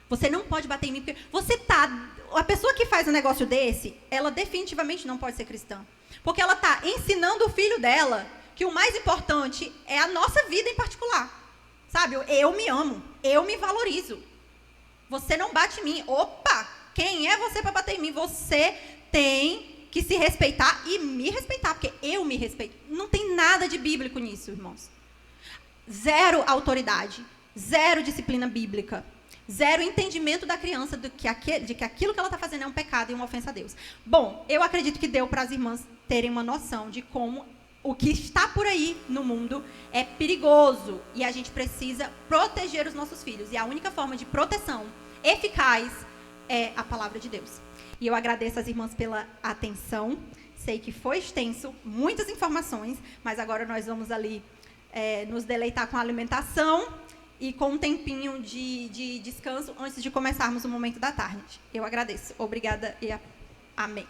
Você não pode bater em mim porque a pessoa que faz um negócio desse, ela definitivamente não pode ser cristã. Porque ela está ensinando o filho dela que o mais importante é a nossa vida em particular. Sabe? Eu me amo, eu me valorizo. Você não bate em mim. Opa, quem é você para bater em mim? Você tem que se respeitar e me respeitar, porque eu me respeito. Não tem nada de bíblico nisso, irmãos. Zero autoridade, zero disciplina bíblica, zero entendimento da criança de que aquilo que ela está fazendo é um pecado e uma ofensa a Deus. Bom, eu acredito que deu para as irmãs terem uma noção de como o que está por aí no mundo é perigoso e a gente precisa proteger os nossos filhos. E a única forma de proteção eficaz é a palavra de Deus. E eu agradeço às irmãs pela atenção. Sei que foi extenso, muitas informações, mas agora nós vamos ali nos deleitar com a alimentação e com um tempinho de descanso antes de começarmos o momento da tarde. Eu agradeço. Obrigada e amém.